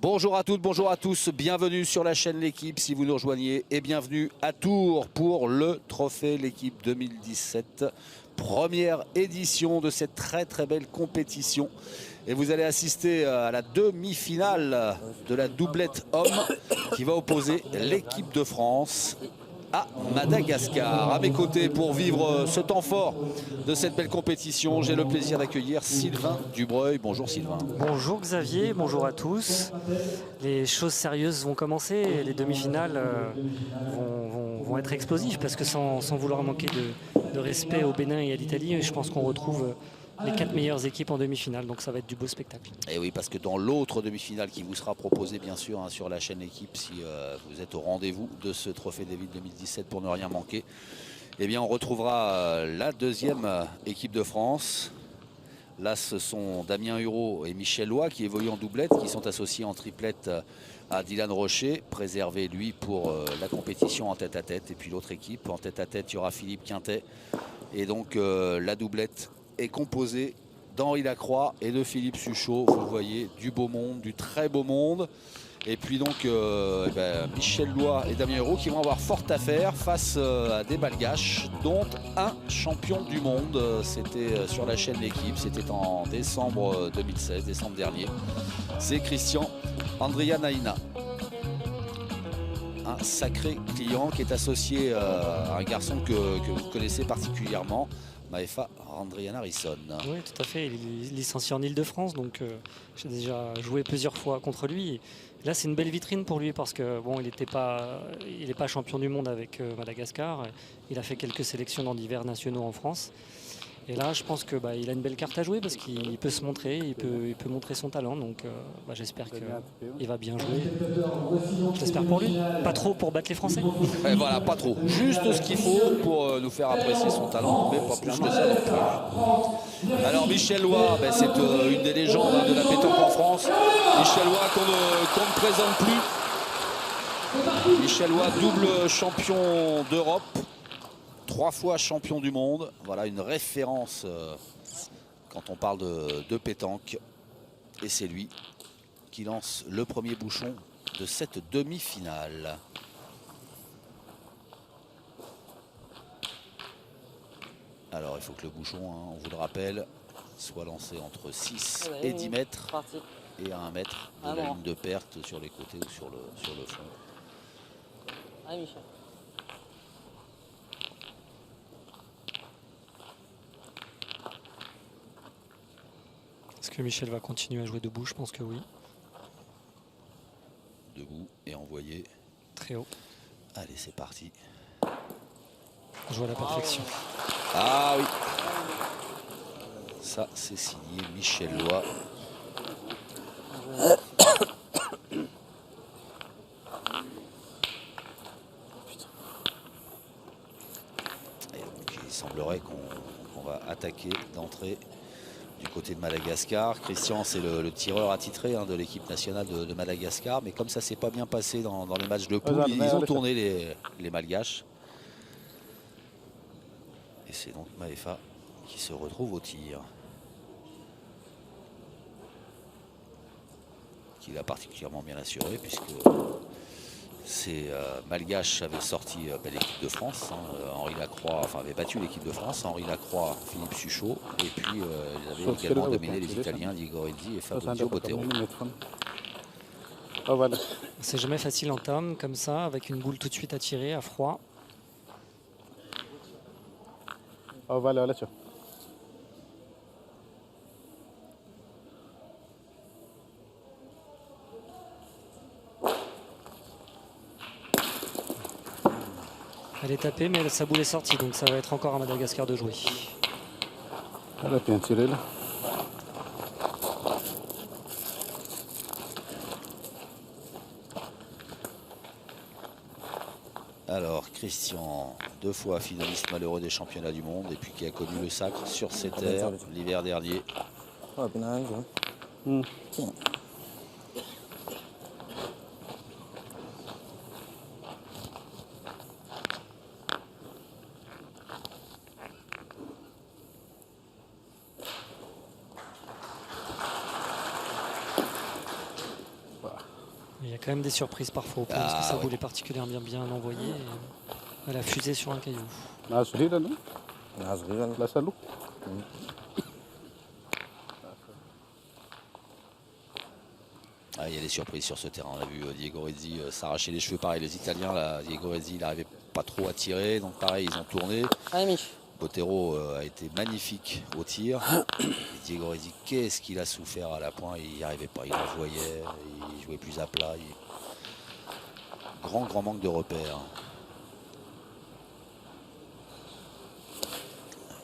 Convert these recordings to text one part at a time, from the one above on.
Bonjour à toutes, bonjour à tous, bienvenue sur la chaîne L'Équipe si vous nous rejoignez et bienvenue à Tours pour le trophée L'Équipe 2017. Première édition de cette très belle compétition. Et vous allez assister à la demi-finale de la doublette homme qui va opposer l'équipe de France à Madagascar. À mes côtés pour vivre ce temps fort de cette belle compétition, j'ai le plaisir d'accueillir Sylvain Dubreuil. Bonjour Sylvain. Bonjour Xavier, bonjour à tous. Les choses sérieuses vont commencer, les demi-finales vont être explosives parce que sans vouloir manquer de respect au Bénin et à l'Italie, je pense qu'on retrouve les 4 meilleures équipes en demi-finale, donc ça va être du beau spectacle. Et oui, parce que dans l'autre demi-finale qui vous sera proposée bien sûr sur la chaîne Équipe, si vous êtes au rendez-vous de ce trophée David 2017 pour ne rien manquer, eh bien on retrouvera la deuxième équipe de France. Là ce sont Damien Hureau et Michel Loy qui évoluent en doublette, qui sont associés en triplette à Dylan Rocher, préservé lui pour la compétition en tête-à-tête. Et puis l'autre équipe en tête-à-tête, il y aura Philippe Quintet. Et donc la doublette est composé d'Henri Lacroix et de Philippe Suchot. Vous voyez, du beau monde, du très beau monde. Et puis donc Michel Loy et Damien Hureau qui vont avoir fort à faire face à des Malgaches, dont un champion du monde. C'était sur la chaîne L'Équipe, c'était en décembre 2016, décembre dernier. C'est Christian Andrianaina. Un sacré client qui est associé à un garçon que vous connaissez particulièrement, Maefa Randrianarison. Oui, tout à fait. Il est licencié en Ile-de-France, donc j'ai déjà joué plusieurs fois contre lui. Et là, c'est une belle vitrine pour lui parce que bon, il n'est pas champion du monde avec Madagascar. Il a fait quelques sélections dans divers nationaux en France. Et là, je pense qu'il a une belle carte à jouer parce qu'il peut se montrer, il peut montrer son talent. Donc j'espère qu'il va bien jouer. J'espère pour lui. Pas trop pour battre les Français. Et voilà, pas trop. Juste ce qu'il faut pour nous faire apprécier son talent, mais pas plus que ça non plus. Alors Michel Loy, c'est une des légendes de la pétanque en France. Michel Loy qu'on ne présente plus. Michel Loy, double champion d'Europe. 3 fois champion du monde, voilà une référence quand on parle de pétanque. Et c'est lui qui lance le premier bouchon de cette demi-finale. Alors il faut que le bouchon, on vous le rappelle, soit lancé entre 6 et 10 mètres et à 1 mètre de la ligne de perte sur les côtés ou sur le fond. Allez Michel. Est-ce que Michel va continuer à jouer debout? Je pense que oui. Debout et envoyé. Très haut. Allez, c'est parti. Joue à la perfection. Ah oui. Ça, c'est signé Michel Loy. Et donc, il semblerait qu'on va attaquer d'entrée du côté de Madagascar. Christian, c'est le tireur attitré de l'équipe nationale de Madagascar. Mais comme ça s'est pas bien passé dans les matchs de poule, ils ont tourné les Malgaches. Et c'est donc Maefa qui se retrouve au tir. Qu'il a particulièrement bien assuré puisque ces Malgaches avaient sorti l'équipe de France. Henri Lacroix, avait battu l'équipe de France. Henri Lacroix, Philippe Suchot. Et puis ils avaient également dominé les Italiens, Ligorelli et Fabrizio Bottero. C'est jamais facile en tome comme ça, avec une boule tout de suite à tirer à froid. Elle est tapée, mais sa boule est sortie, donc ça va être encore à Madagascar de jouer. Alors Christian, 2 fois finaliste malheureux des championnats du monde et puis qui a connu le sacre sur ces terres l'hiver dernier. Il y a quand même des surprises parfois au point, parce que sa ouais. boule est particulièrement bien envoyée. Et elle a fusé sur un caillou. ناس صغيرة دي؟ ناس صغيرة لا سألوا. Ah, il y a des surprises sur ce terrain. On a vu Diego Rezzi s'arracher les cheveux. Pareil, les Italiens, là, Diego Rezzi, il n'arrivait pas trop à tirer. Donc pareil, ils ont tourné. Allez, Mich. Botero a été magnifique au tir. Et Diego Rezzi, qu'est-ce qu'il a souffert à la pointe. Il n'y arrivait pas, il envoyait, il jouait plus à plat. Grand manque de repères.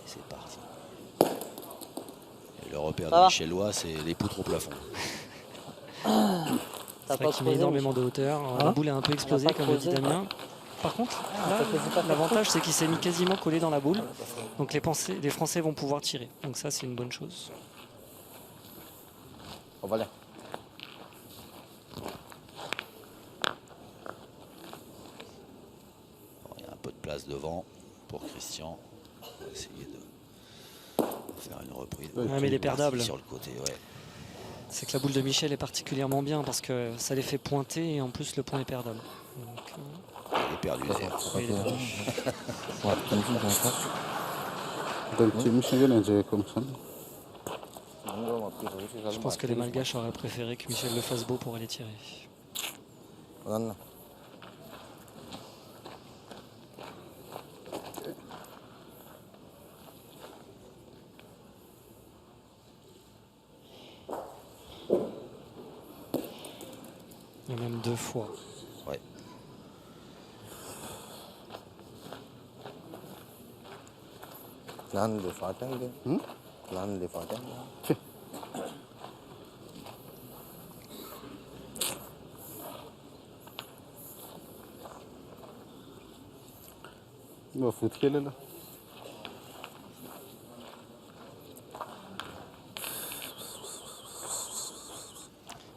C'est parti. Et le repère de Michellois, c'est les poutres au plafond. C'est vrai qu'il met énormément de hauteur. La boule est un peu explosée, comme le dit Damien. Par contre, là, l'avantage, c'est qu'il s'est mis quasiment collé dans la boule. Donc les Français vont pouvoir tirer. Donc ça, c'est une bonne chose. On va là. Il y a un peu de place devant pour Christian. On va essayer de faire une reprise. Ouais, mais il est perdable. Sur le côté, ouais. C'est que la boule de Michel est particulièrement bien parce que ça les fait pointer et en plus le point est perdable. Donc, il est perdu d'ailleurs. il est perdu. Je pense que les Malgaches auraient préféré que Michel le fasse beau pour aller tirer. Et même 2 fois. Ouais. Plan de Faten. Plan de Faten. المفروض كده لا.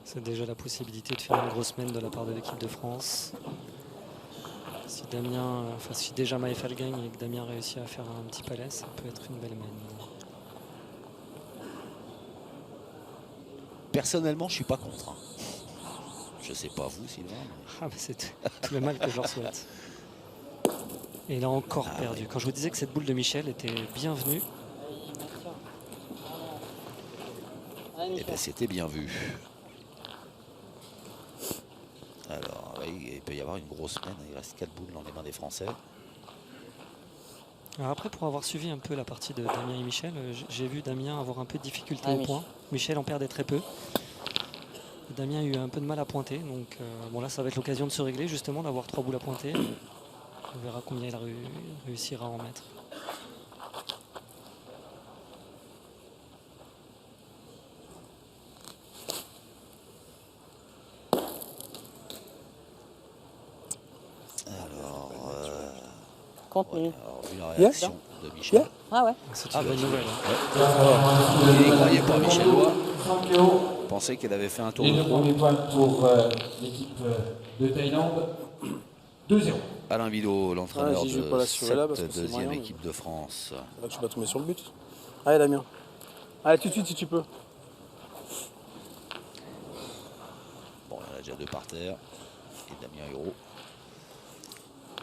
C'est déjà la possibilité de faire une grosse semaine de la part de l'équipe de France. Si Damien, enfin si déjà Maëfal gagne et que Damien réussit à faire un petit palais, ça peut être une belle mène. Personnellement, je suis pas contre. Je sais pas vous, Sylvain. Mais... Ah, mais c'est tout le mal que je leur souhaite. Et il a encore perdu. Ouais. Quand je vous disais que cette boule de Michel était bienvenue. Eh ben, c'était bien vu. Alors, oui, il peut y avoir une grosse semaine. Il reste 4 boules dans les mains des Français. Alors après, pour avoir suivi un peu la partie de Damien et Michel, j'ai vu Damien avoir un peu de difficulté au point. Michel en perdait très peu. Damien a eu un peu de mal à pointer. Donc bon, là, ça va être l'occasion de se régler, justement, d'avoir 3 boules à pointer. On verra combien il réussira à en mettre. Ouais, alors, vu la réaction de Michel. Ah ouais. C'est une bonne nouvelle. Il ne croyait pas Michel Lois. Il pensait qu'il avait fait un tour Et de le trop. premier point pour l'équipe de Thaïlande. 2-0. Alain Villot, l'entraîneur j'y joue de pas là-dessus, là, parce que cette c'est deuxième moyen, équipe de France. Là, tu vas tomber sur le but. Allez, Damien. Allez, tout de suite si tu peux. Bon, il y en a déjà 2 par terre. Et Damien Hureau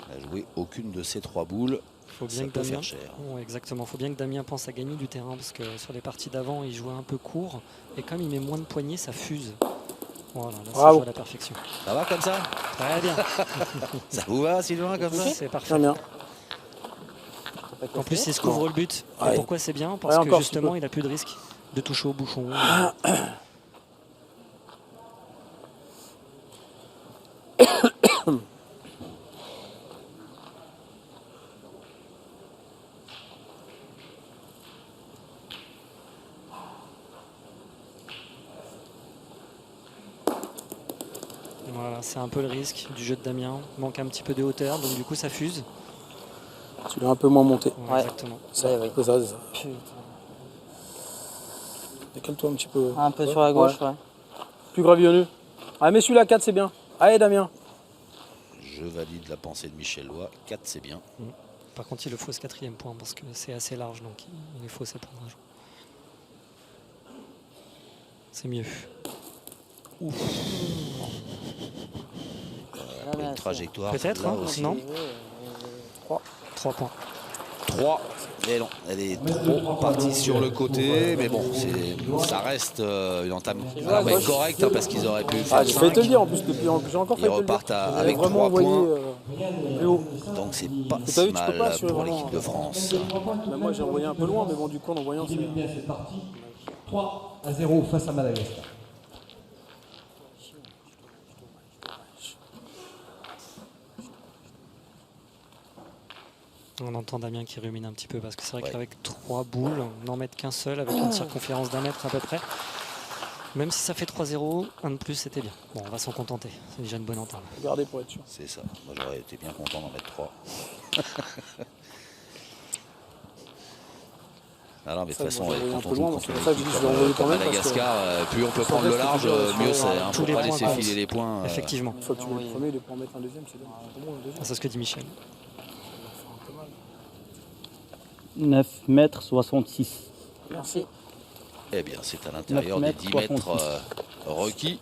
n'a joué aucune de ces 3 boules. Faut bien Ça que peut Damien, faire cher. ouais, exactement. Il faut bien que Damien pense à gagner du terrain parce que sur les parties d'avant, il jouait un peu court. Et comme il met moins de poignées, ça fuse. Voilà, là, ça joue à la perfection. Ça va comme ça? Très bien. Ça vous va, Sylvain, comme ça? C'est parfait. Très bien. En plus, il se couvre le but. Et Ouais. pourquoi c'est bien? Parce Ouais, que encore, justement, tu il n'a plus de risque de toucher au bouchon. Voilà, c'est un peu le risque du jeu de Damien. Il manque un petit peu de hauteur, donc du coup ça fuse. Tu l'as un peu moins monté. Ouais, exactement. C'est ça, c'est ça. Décale-toi un petit peu. Un peu sur la gauche, ouais. Plus gravillonneux. Ah, mais celui-là, 4, c'est bien. Allez, Damien. Je valide la pensée de Michel Lois. 4, c'est bien. Par contre, il le faut ce 4e point parce que c'est assez large, donc il est faux à prendre un jour. C'est mieux. Ouf. Là, mais Une trajectoire. Peut-être, là hein, aussi. non. 3. 3 points. 3. Mais non, elle est trop partie sur le côté. Mais bon, ça reste une entame correcte hein, parce qu'ils auraient pu faire Ah, j'ai failli te le 5. dire en plus, depuis, j'ai encore Ils failli te le dire. repartent J'avais avec vraiment 3 envoyé points. plus haut. Donc c'est pas T'as si vu, tu peux mal pas assurer pour vraiment, l'équipe de France. Bah, moi j'ai envoyé un peu loin, mais bon, du coup en envoyant, c'est. Bien cette partie. 3-0 face à Madagascar. On entend Damien qui rumine un petit peu parce que c'est vrai Ouais. qu'avec 3 boules, n'en mettre qu'un seul avec une circonférence d'1 mètre à peu près. Même si ça fait 3-0, un de plus c'était bien. Bon, on va s'en contenter. C'est déjà une bonne entame. Regardez pour être sûr. C'est ça. Moi j'aurais été bien content d'en mettre 3. Ah non, mais de toute Ça, façon, moi, j'ai envoyé un quand peu on joue loin, contre c'est une pour ça que je équipe dis, je l'ai comme envoyé quand même, parce que- Madagascar, plus on peut Sans prendre le reste, large, c'est toujours mieux sur c'est. On tous peut les pas points laisser comptent. filer les points. Effectivement. Une fois que tu mets le premier, de pouvoir mettre un deuxième, c'est bien. Au moins un deuxième. Ah, c'est ce que dit Michel. 9 mètres 66. Merci. Eh bien, c'est à l'intérieur des 9 10 mètres mètres requis.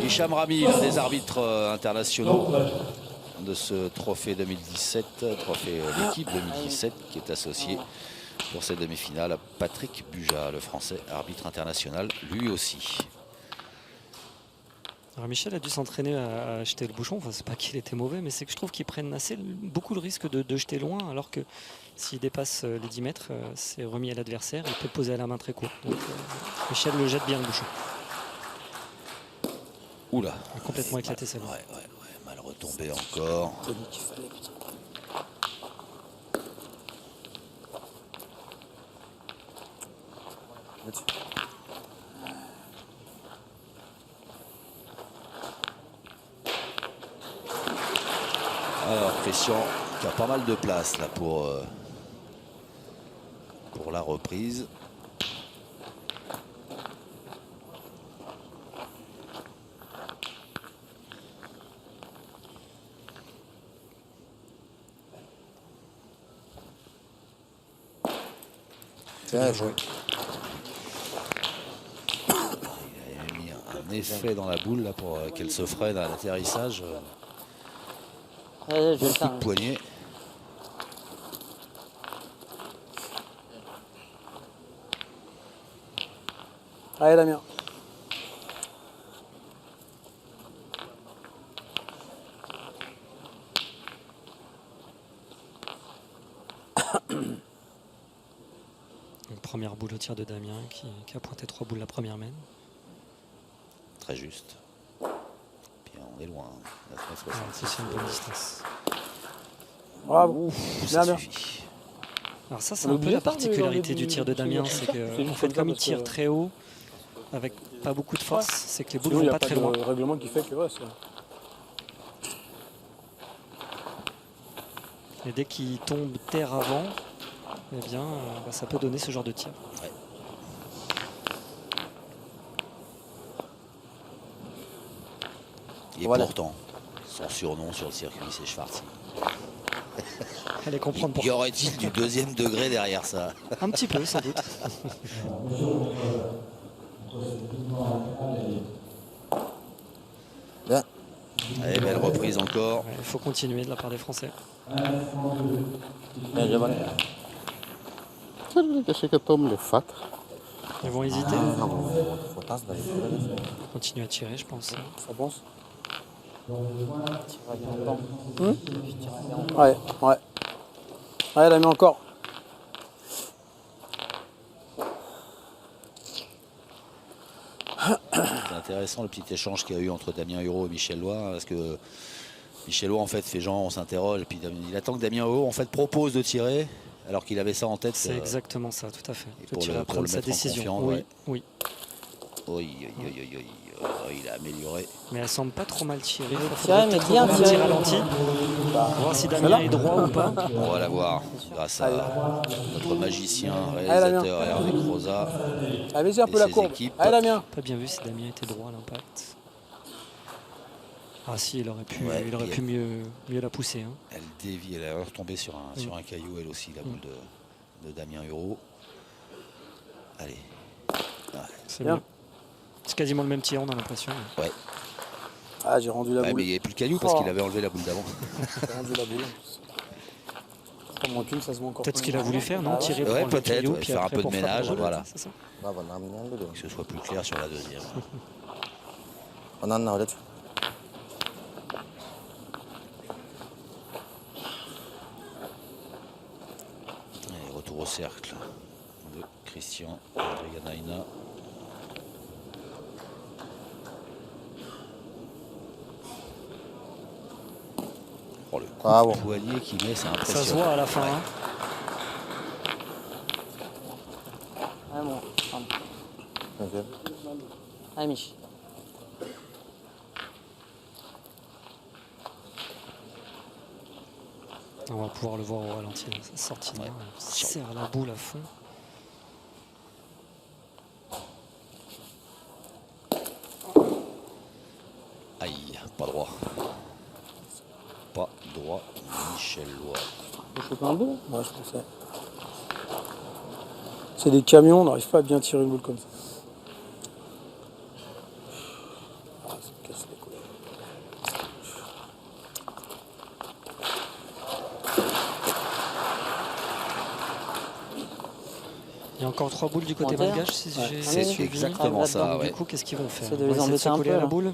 Hicham Rami, l'un des arbitres internationaux de ce trophée 2017, trophée l'équipe 2017, qui est associé pour cette demi-finale à Patrick Buja, le français arbitre international, lui aussi. Alors Michel a dû s'entraîner à jeter le bouchon. Enfin, c'est pas qu'il était mauvais, mais c'est que je trouve qu'ils prennent beaucoup le risque de jeter loin, alors que s'il dépasse les 10 mètres, c'est remis à l'adversaire. Il peut poser à la main très court. Donc Michel le jette bien le bouchon. Oula. Il a complètement éclaté celle-là. Ouais, mal retombé encore. Tony qu'il fallait, putain. Là-dessus. Alors Christian qui a pas mal de place là pour la reprise. Bien joué. Il a mis un effet dans la boule là pour qu'elle se freine à l'atterrissage. Ouais, je vais le Coup faire. de poignet. Allez, Damien. Une première boule au tir de Damien qui a pointé 3 boules la première mène. Très juste. Puis on est loin. À 9,66. C'est aussi une bonne distance. Bravo. Ça Bien. suffit. Alors ça, c'est On un oublie peu la pas de particularité regarder du tir de Damien, c'est c'est que juste en fait, comme ça comme il parce tire que- très haut, avec pas beaucoup de force, c'est que les boules Sinon, il vont n'y a pas pas très loin. de règlement qui fait que ouais, c'est. Et dès qu'il tombe terre avant, eh bien, ça peut donner ce genre de tir. Ouais. Et Voilà. pourtant, son surnom sur le circuit, c'est Schwartzy. Allez comprendre Y pourquoi. aurait-il du deuxième degré derrière ça? Un petit peu, sans doute. Bien. Allez, belle reprise encore. Il faut continuer de la part des Français. Bien joué, Bonnet. Deixa que eu tome les fat. Ils vont hésiter. Ah, faut tasser d'aller sur le dessus. Continuer à tirer, je pense. Ça pense. Je Ouais, ouais. Allez, Damien, encore. C'est intéressant le petit échange qu'il y a eu entre Damien Hureau et Michel Lois, parce que Michel Lois en fait fait genre on s'interroge et puis il attend que Damien Hureau en fait propose de tirer alors qu'il avait ça en tête. C'est exactement ça, tout à fait. et Le pour tireur le prenne sa mettre en décision. confiance, Oui, ouais. oui. Il a amélioré. Mais elle semble pas trop mal tirée. tirer, Faudrait mais peut-être bien revoir un petit tirer. ralenti. Voir si Damien est droit ou pas. On va la voir grâce à notre magicien, Damien. réalisateur Hervé Croza. Allez, vas-y un Et peu la ses courbe. équipes. Allez, Damien. Pas bien vu si Damien était droit à l'impact. Ah si, il aurait pu, Ouais, il aurait puis pu mieux la pousser. Hein. Elle dévie, elle est retombée sur un caillou, elle aussi, la boule de Damien Hureau. Allez. Ouais. C'est Bien. mieux. C'est quasiment le même tir, on a l'impression. Ouais. Ah, j'ai rendu la Ouais, boule. mais il n'y avait plus le caillou parce qu'il avait enlevé la boule d'avant. J'ai rendu la boule. Pas moins qu'une, ça se voit encore. Peut-être ce plus. qu'il a voulu faire, non? Ah ouais. Tirer pour Ouais, enlever le peut-être, caillou, ouais, puis faire un après peu de pour frapper ménage, le rouleau, voilà. c'est ça? Là, on a mis un peu. Que ce soit plus clair sur la deuxième. On en a là-dessus. Allez, retour au cercle de Christian Adrianaina. Oh, le coup Bravo. de poignet qu'il met, c'est Ça se impressionnant. voit à la fin. Ouais. Hein. Allez, bon. Pardon. Ok. Allez, Mich. On va pouvoir le voir au ralenti, là, sa sortie de main. Ouais. Il serre la boule à fond. Aïe, pas droit. Pas droit, Michel Lois. Faut choper un bout, là? Ouais, je pensais. C'est des camions, on n'arrive pas à bien tirer une boule comme ça. Ah, ça me casse les couilles. Il y a encore 3 boules du côté Commentaire. malgache, si Ouais. j'ai C'est suivi. exactement ça, Du ouais. coup, qu'est-ce qu'ils vont faire? C'est de Ils vont les essayer de embêter se un coller peu, à la là. boule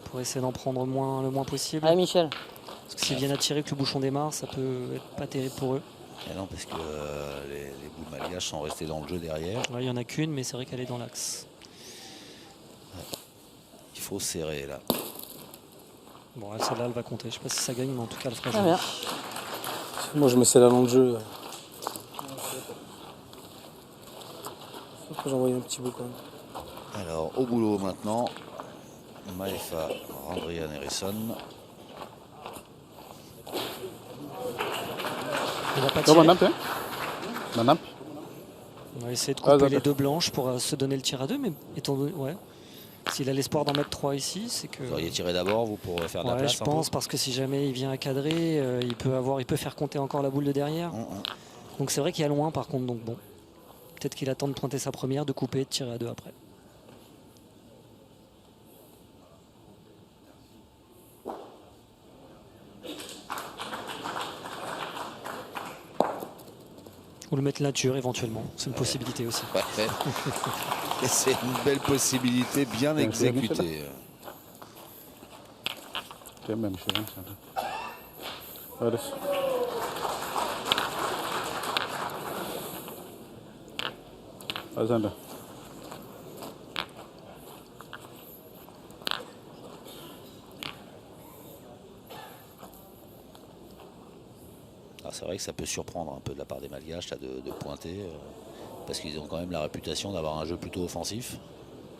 pour essayer d'en prendre le moins possible. Allez, Michel. Parce que s'ils viennent à tirer que le bouchon démarre, ça peut être pas terrible pour eux. Et non, parce que les boules malgaches sont restées dans le jeu derrière. Ouais, il y en a qu'une, mais c'est vrai qu'elle est dans l'axe. Il faut serrer là. Bon, celle-là, elle va compter. Je sais pas si ça gagne, mais en tout cas, elle fera Très jouer. bien. Moi, je mets celle-là dans le jeu. Faut que j'envoie un petit bout quand même. Alors, au boulot maintenant. Maefa Randrian Harrison. Il va pas Come on, tirer. up, hein? Man up. On va essayer de Ah, couper d'accord. les deux blanches pour se donner le tir à deux, mais étant donné, ouais. S'il a l'espoir d'en mettre 3 ici, c'est que. Vous auriez tiré d'abord, vous, pour faire de la Ouais, place je un peu pense, parce que si jamais il vient à cadrer, il peut faire compter encore la boule de derrière. Donc c'est vrai qu'il y a loin par contre, donc bon. Peut-être qu'il attend de pointer sa première, de couper, de tirer à deux après. Ou le mettre nature éventuellement, c'est une possibilité aussi. Ouais, ouais. Et c'est une belle possibilité bien Ouais, exécutée. Tiens, même, je sais pas. Allez. Azanda. Ah, c'est vrai que ça peut surprendre un peu de la part des Malgaches là, de pointer. Parce qu'ils ont quand même la réputation d'avoir un jeu plutôt offensif.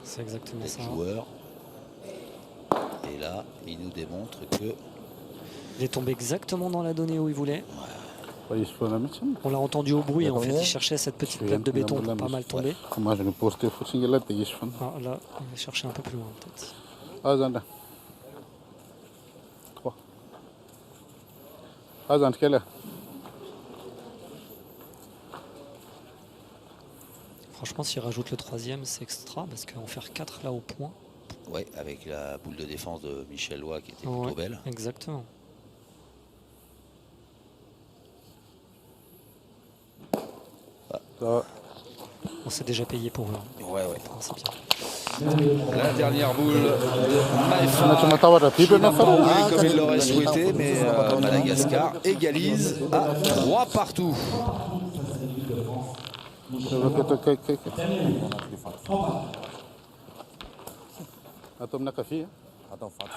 C'est exactement D'être ça. joueurs. Et là, ils nous démontrent que Il est tombé exactement dans la donnée où il voulait. Vad är det? On l'a entendu au bruit, Il y a en fait, combien? il cherchait cette petite Je plaque de viens de béton pour la pas mal tomber. Comment je ne pose tes footing là, t'es fan. Ah, là, il va chercher un peu plus loin peut-être. Azanda. 3. Azanda, quelle est? Franchement, s'il rajoute le troisième, c'est extra, parce qu'en faire 4 là au point. ouais, avec la boule de défense de Michel Lois qui était Ouais, plutôt belle. exactement. Ça. On s'est déjà payé pour eux. Hein. Ouais, ouais. Enfin, c'est bien. La dernière boule de Tu Maefa. m'as pas Qui n'a pas roulé Ah, comme il t'as l'aurait dit, souhaité, t'as mais dit, Madagascar égalise à 3 partout. Attends, na café. Attends, Fat.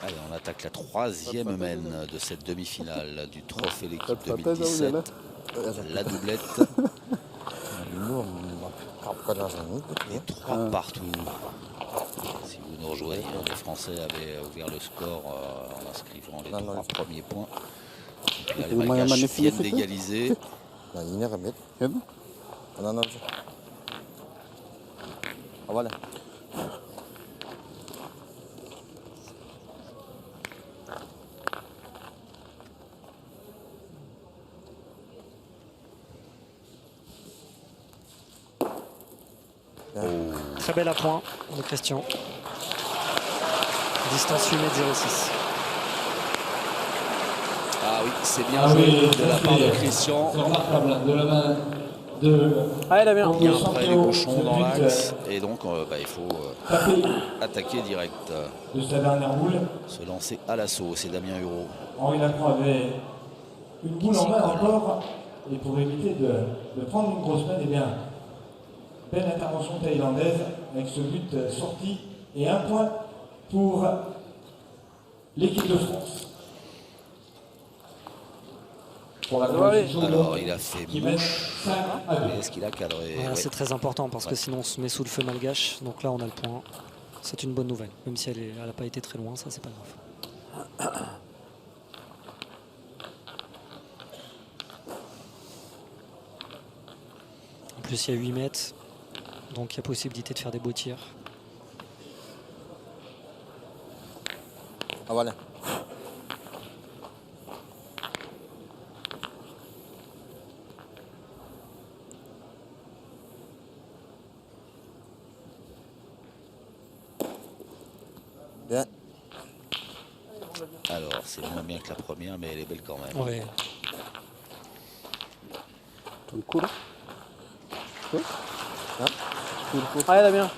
Allez, on attaque la troisième mène de cette demi-finale du trophée l'équipe 2017. La doublette. Et 3 partout. Si vous nous rejoignez, les Français avaient ouvert le score en inscrivant les 3 premiers points. Donc là, les Malgaches viennent d'égaliser. Voilà. Très bel appoint de Christian. Distance 8 mètres 06. Ah oui, c'est bien Ah joué oui, de la part de Christian. C'est remarquable de la main de Allez Damien. Bien près les bouchons dans l'axe. Et donc, il faut taper attaquer direct. de sa dernière boule. Se lancer à l'assaut. C'est Damien Hureau. Henri Lacroix avait une boule en main encore. Et pour éviter de prendre une grosse peine, eh bien, belle intervention thaïlandaise avec ce but sorti et un point pour l'équipe de France. Pour la Alors, il a fait qui mène mouche. 5 à 2. Mais est-ce qu'il a cadré? Voilà, Ouais. c'est très important parce que Ouais. sinon on se met sous le feu malgache. Donc là on a le point. C'est une bonne nouvelle. Même si elle n'a pas été très loin, ça c'est pas grave. En plus il y a 8 mètres. Donc il y a possibilité de faire des beaux tirs. Ah voilà. Bien. Alors, c'est moins bien que la première, mais elle est belle quand même. Ouais. Ton coup là. Allez Damien.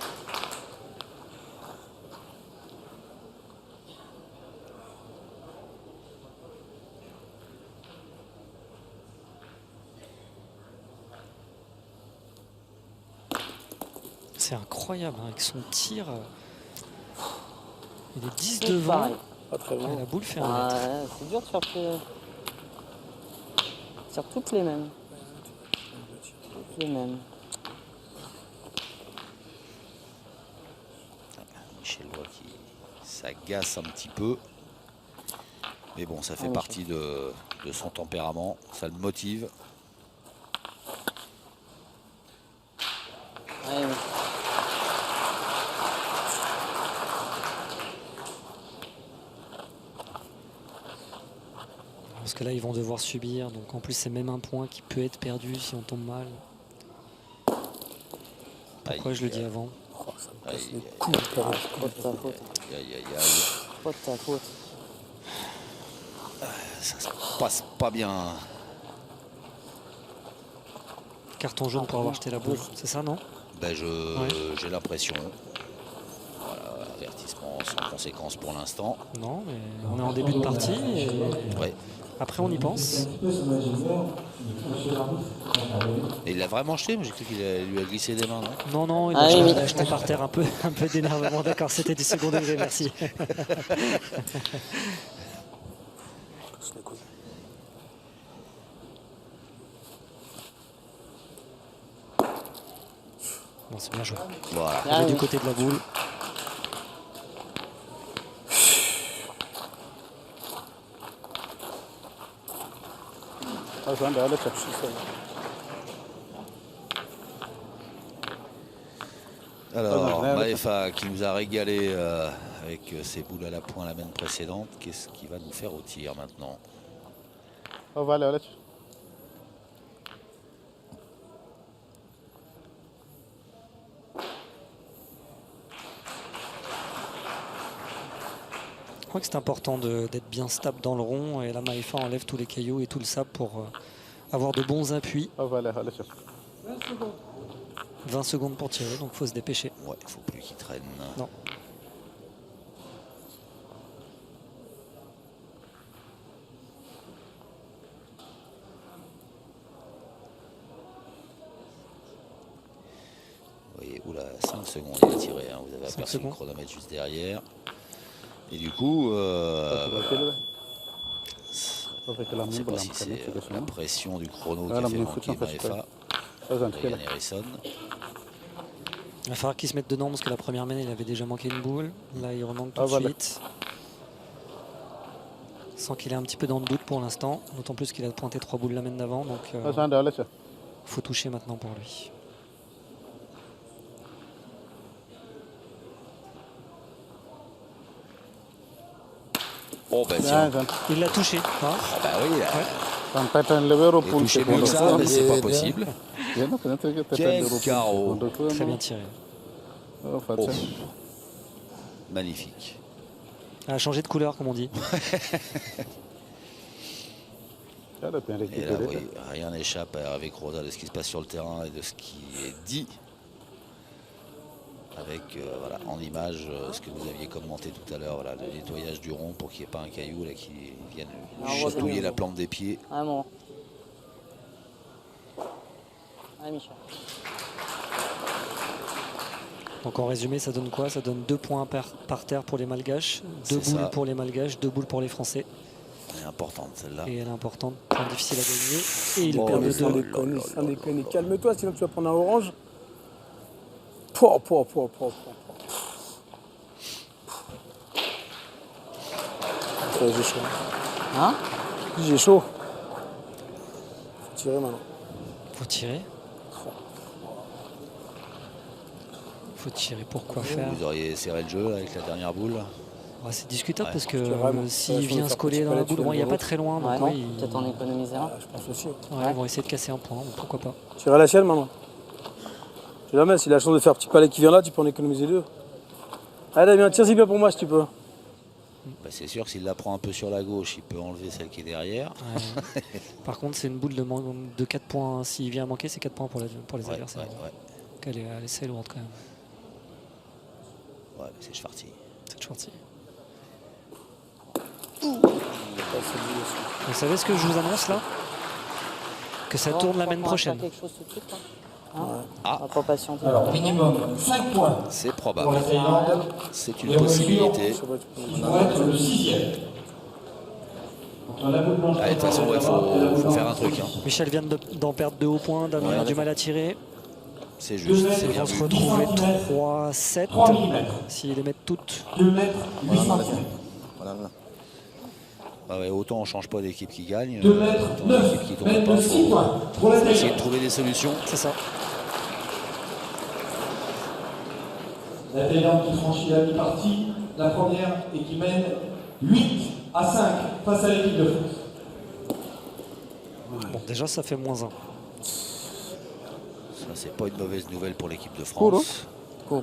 C'est incroyable hein, avec son tir. Il est 10 C'est devant. pareil. Pas très Et loin. la boule fait un mètre. Ouais, c'est dur de faire sur toutes les mêmes. Toutes les mêmes. Michel voit qui s'agace un petit peu. Mais bon, ça fait Michel. partie de son tempérament. Ça le motive. Ouais, oui. Parce que là, ils vont devoir subir. Donc en plus, c'est même un point qui peut être perdu si on tombe mal. Pourquoi Aïe, je le dis aïe, avant? Oh, ça me casse aïe, les aïe, couilles, frère. Pas de ta faute. aïe, aïe, aïe, aïe. Pas de ta faute. Ça se passe pas bien. Carton jaune pour avoir jeté la boule. C'est ça, non? Ben j'ai l'impression. Voilà, avertissement sans conséquence pour l'instant. Non, mais on est en début de partie. Et Ouais. après, on y pense. Et il l'a vraiment jeté? Moi j'ai cru qu'il lui a glissé des mains, non? Non, non, il Ah a oui, il a oui. jeté par terre un peu d'énervement. D'accord, c'était du second degré, merci. Casse les couilles. Bon, c'est bien joué. Voilà. Il Ah est du oui. côté de la boule. Ah, j'en ai allé chercher ça. Alors, Ouais, Maefa qui nous a régalé avec ses boules à la pointe la semaine précédente. Qu'est-ce qu'il va nous faire au tir maintenant? Ah, voilà, allez. Je crois que c'est important d'être bien stable dans le rond. Et là, Maïfa enlève tous les cailloux et tout le sable pour avoir de bons appuis. Ah, voilà, allez chercher. 20 secondes pour tirer, donc il faut se dépêcher. Ouais, il faut plus qu'il traîne. Non. Vous voyez, oula, 5 secondes il a tiré. Hein. Vous avez 5 aperçu le secondes. chronomètre juste derrière. Et du coup, Avec la je ne sais main, pas la si c'est la main, pression du chrono Ah, qui a la fait main, manquer faut que ça fasse Maefa. ça, j'en Ryan fais. Harrison. Il va falloir qu'il se mette dedans parce que la première main, il avait déjà manqué une boule. Là, il remanque tout Ah, de voilà. suite. Sans qu'il est un petit peu dans le doute pour l'instant. D'autant plus qu'il a pointé 3 boules la main d'avant. Donc Ah, j'en ai allé chercher. faut toucher maintenant pour lui. Oh bah Ah, tiens. j'en Il l'a touché. Hein. Ah bah oui, j'en pète un lever au il est poule. touché mieux que ça, mais c'est pas possible. Bien, non, peut-être que t'as Quel fait le repos. carreau. Très bien tiré. Oh, Oh, 14. magnifique. Elle a changé de couleur, comme on dit. Elle a bien Et là, récupéré. oui, rien n'échappe à Hervé Croza de ce qui se passe sur le terrain et de ce qui est dit. Avec voilà, en image ce que vous aviez commenté tout à l'heure, voilà, le nettoyage du rond pour qu'il n'y ait pas un caillou là, qui vienne chatouiller la plante des pieds. Ah bon. Allez, Michel. Donc en résumé, ça donne quoi? Ça donne 2 points par terre pour les Malgaches, 2 C'est boules ça. pour les Malgaches, 2 boules pour les Français. Elle est importante celle-là. Et elle est importante, point difficile à gagner. Et il Bon, perd mais de Sans 2. déconner, sans déconner. Calme-toi, sinon tu vas prendre un orange. Pouah. J'ai chaud. Hein? J'ai chaud. Faut tirer maintenant. Faut tirer. Faut tirer pour quoi faire? Vous auriez serré le jeu là, avec la dernière boule. Ouais, c'est discutable Ouais, parce que vraiment. s'il Ouais, faut vient le se faire coller petit dans la palette, boule, bon, il n'y a tu pas vas très loin. Ouais, Donc non. oui, Peut-être en économiser un. Ah, je pense aussi. ouais, ils vont essayer de casser un point, donc pourquoi pas. Tire à la sienne maintenant. Je sais jamais, s'il a la chance de faire petit palais qui vient là, tu peux en économiser 2. Allez, Damien, tire-y bien pour moi si tu peux. Bah, c'est sûr que s'il la prend un peu sur la gauche, il peut enlever celle qui est derrière. Ouais. Par contre, c'est une boule de 4 points. S'il vient à manquer, c'est 4 points pour les Ouais, adversaires. ouais. Elle est assez lourde quand même, Ouais, c'est Schwarty. cette shorty. Vous savez ce que je vous annonce là? Que ça tourne la semaine prochaine. Quelque chose tout de suite, là. Hein? Ah. On va pas patienter. Alors, minimum 5 points C'est pour probable. la Thaïlande. C'est Et une on mesure possibilité. qui pourrait être le 6e. Entre la boule blanche. Allez, de toute façon, il faut faire un truc. Hein. Michel vient d'en perdre 2 au point. Damien a du mal à tirer. C'est juste, c'est Ils bien vont se vu. retrouver 3-7. 3 mm. S'ils les mettent toutes. 2 mètres 8 cm. Voilà, voilà. Ah ouais, autant on change pas d'équipe qui gagne, 2 mètres autant 9. d'équipe qui tombe Mètre pas. de 6 points pour la Faut essayer de Thaïlande. trouver des solutions. C'est ça. La Thaïlande qui franchit la mi-partie, la première, et qui mène 8-5 face à l'équipe de France. Bon, déjà, ça fait -1. Ça, c'est pas une mauvaise nouvelle pour l'équipe de France. Cours.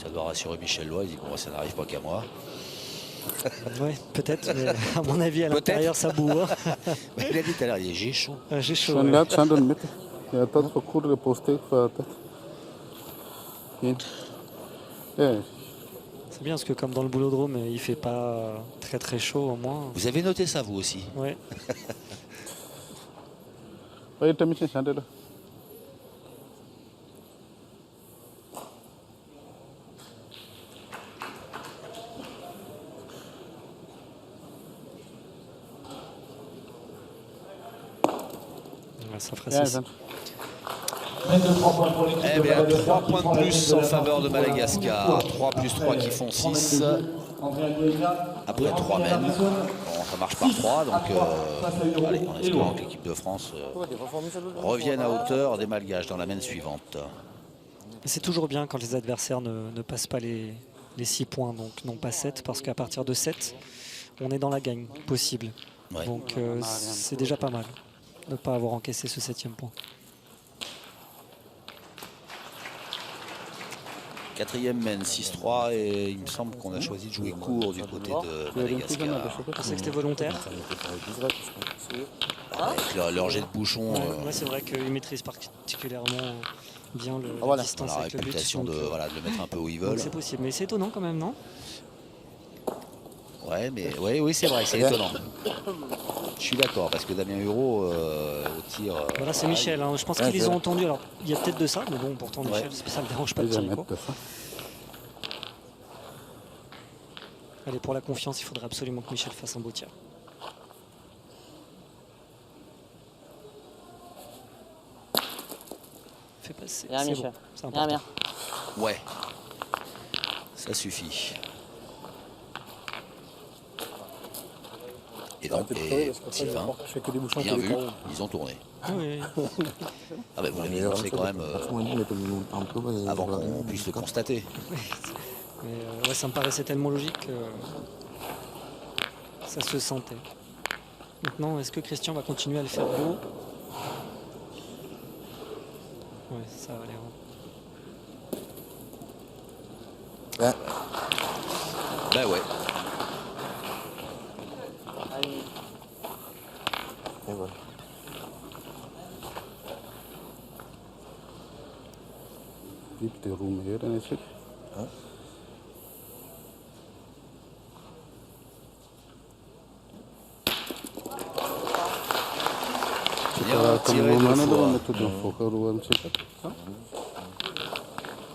Ça doit rassurer Michel Lois. Il dit bon, ça n'arrive pas qu'à moi. Ouais, peut-être, mais à mon avis, à Peut-être. l'intérieur, ça boue. Hein. Mais il a dit tout à l'heure, il dit j'ai chaud. J'ai chaud. Sen Ouais. lät sen den mitt. Jag tar för kort på stekfötet. In. C'est bien parce que comme dans le boulodrome, il fait pas très chaud au moins. Vous avez noté ça, vous aussi? Ouais. Vad är det med sen det? Ouais, ça fera Ja, 6. sen. Mètre de 3 points pour l'équipe Eh de bien, Madagascar 3 qui points prend de la plus tête de en la faveur de partie Madagascar. pour la 3 plus 3 qui font 6. Après 3 mènes. Bon, ça marche par 3, donc allez, en espérant que l'équipe de France revienne à hauteur des Malgaches dans la mène suivante. C'est toujours bien quand les adversaires ne passent pas les 6 points, donc non pas 7, parce qu'à partir de 7, on est dans la gagne possible. Ouais. Donc c'est déjà pas mal de ne pas avoir encaissé ce 7e point. 4e mène 6-3 et il me semble qu'on a choisi de jouer court du côté de Madagascar. Je pensais que c'était volontaire. Avec leur jet de bouchon, Ouais, c'est vrai qu'ils maîtrisent particulièrement bien la on distance a la avec le but. réputation de, Donc, voilà, de le mettre un peu où ils donc veulent. c'est possible, mais c'est étonnant quand même, non? Ouais, mais oui, c'est vrai, c'est étonnant. Je suis d'accord, parce que Damien Hureau au tir. Voilà, c'est Michel. Hein. Je pense qu'ils les ont entendus. Alors, il y a peut-être de ça, mais bon, pourtant, Michel, ça ne le dérange pas de Jag tirer court. mätte så. Allez, pour la confiance, il faudrait absolument que Michel fasse un beau tir. Fais passer. Bien, C'est Michel. bon, c'est Bien, important. bien. Ouais, ça suffit. Et donc, Sylvain, Je fais que des bouchons bien que des vu, carreaux. ils ont tourné. Oui. Ah ben vous l'avez annoncé quand même avant qu'on puisse le constater. Mais ouais, ça me paraissait tellement logique que ça se sentait. Maintenant, est-ce que Christian va continuer à le faire beau? Ouais, ça va aller. Ouais. Bah ouais. Et voilà. Deep the room here and it's Hein? Bien tiré deux fois.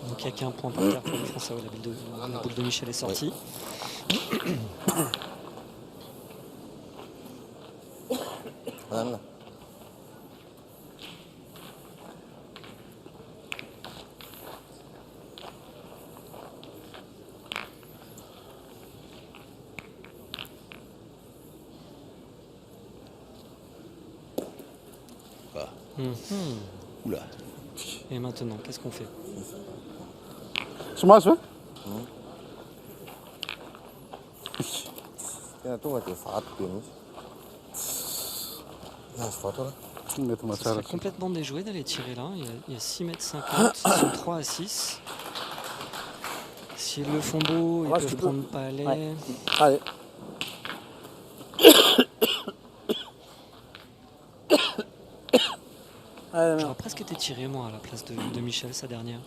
Donc il n'y a qu'un point par terre pour les Français. Ouais, la boule de Michel est sortie. Madame là. Oula. Et maintenant, qu'est-ce qu'on fait? Smash, ouais? Kaya tu macam saat ini. Nah, sepatu lah. Ce serait complètement déjoué d'aller tirer là. Il y a 6,50 m, ils sont 3 à 6. S'ils le font beau, ils peuvent prendre palais. Ouais. Allez. J'aurais presque été tiré moi à la place de Michel, sa dernière.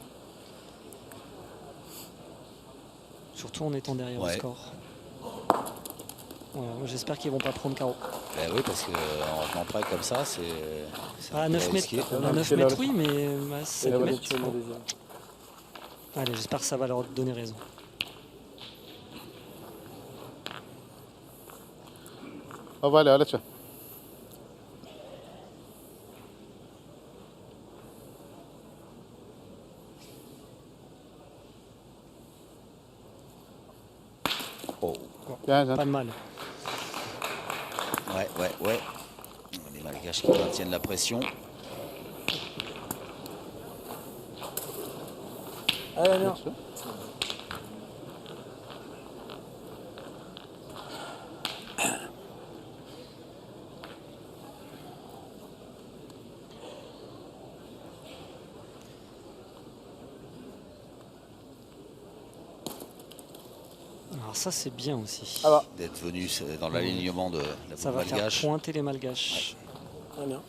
Surtout en étant derrière le score. Voilà, j'espère qu'ils vont pas prendre carreau. Oui, parce qu'en venant près comme ça, c'est. À 9 mètres, à 9 mètres oui, mais à 7 mètres. Allez, j'espère que ça va leur donner raison. Allez, allez, tiens. Oh. Pas de mal. Ouais. Les Malgaches qui maintiennent la pression. Allez, bien. Alors ça c'est bien aussi. D'être venu dans l'alignement de la ça va Malgache. Faire pointer les Malgaches. Très bien.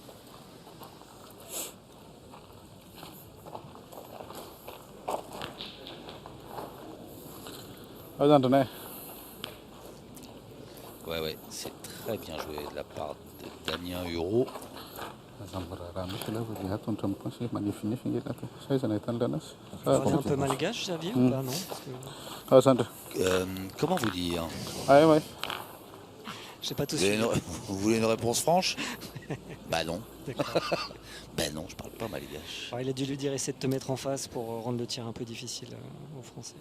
Ouais, c'est très bien joué de la part de Damien Hureau. Un peu malgache, Xavier, ou pas, non? Comment vous dire? Je sais pas tout suite. Vous voulez une réponse franche? Bah non. Ben non, je parle pas malgache. Alors, il a dû lui dire essaie de te mettre en face pour rendre le tir un peu difficile aux Français.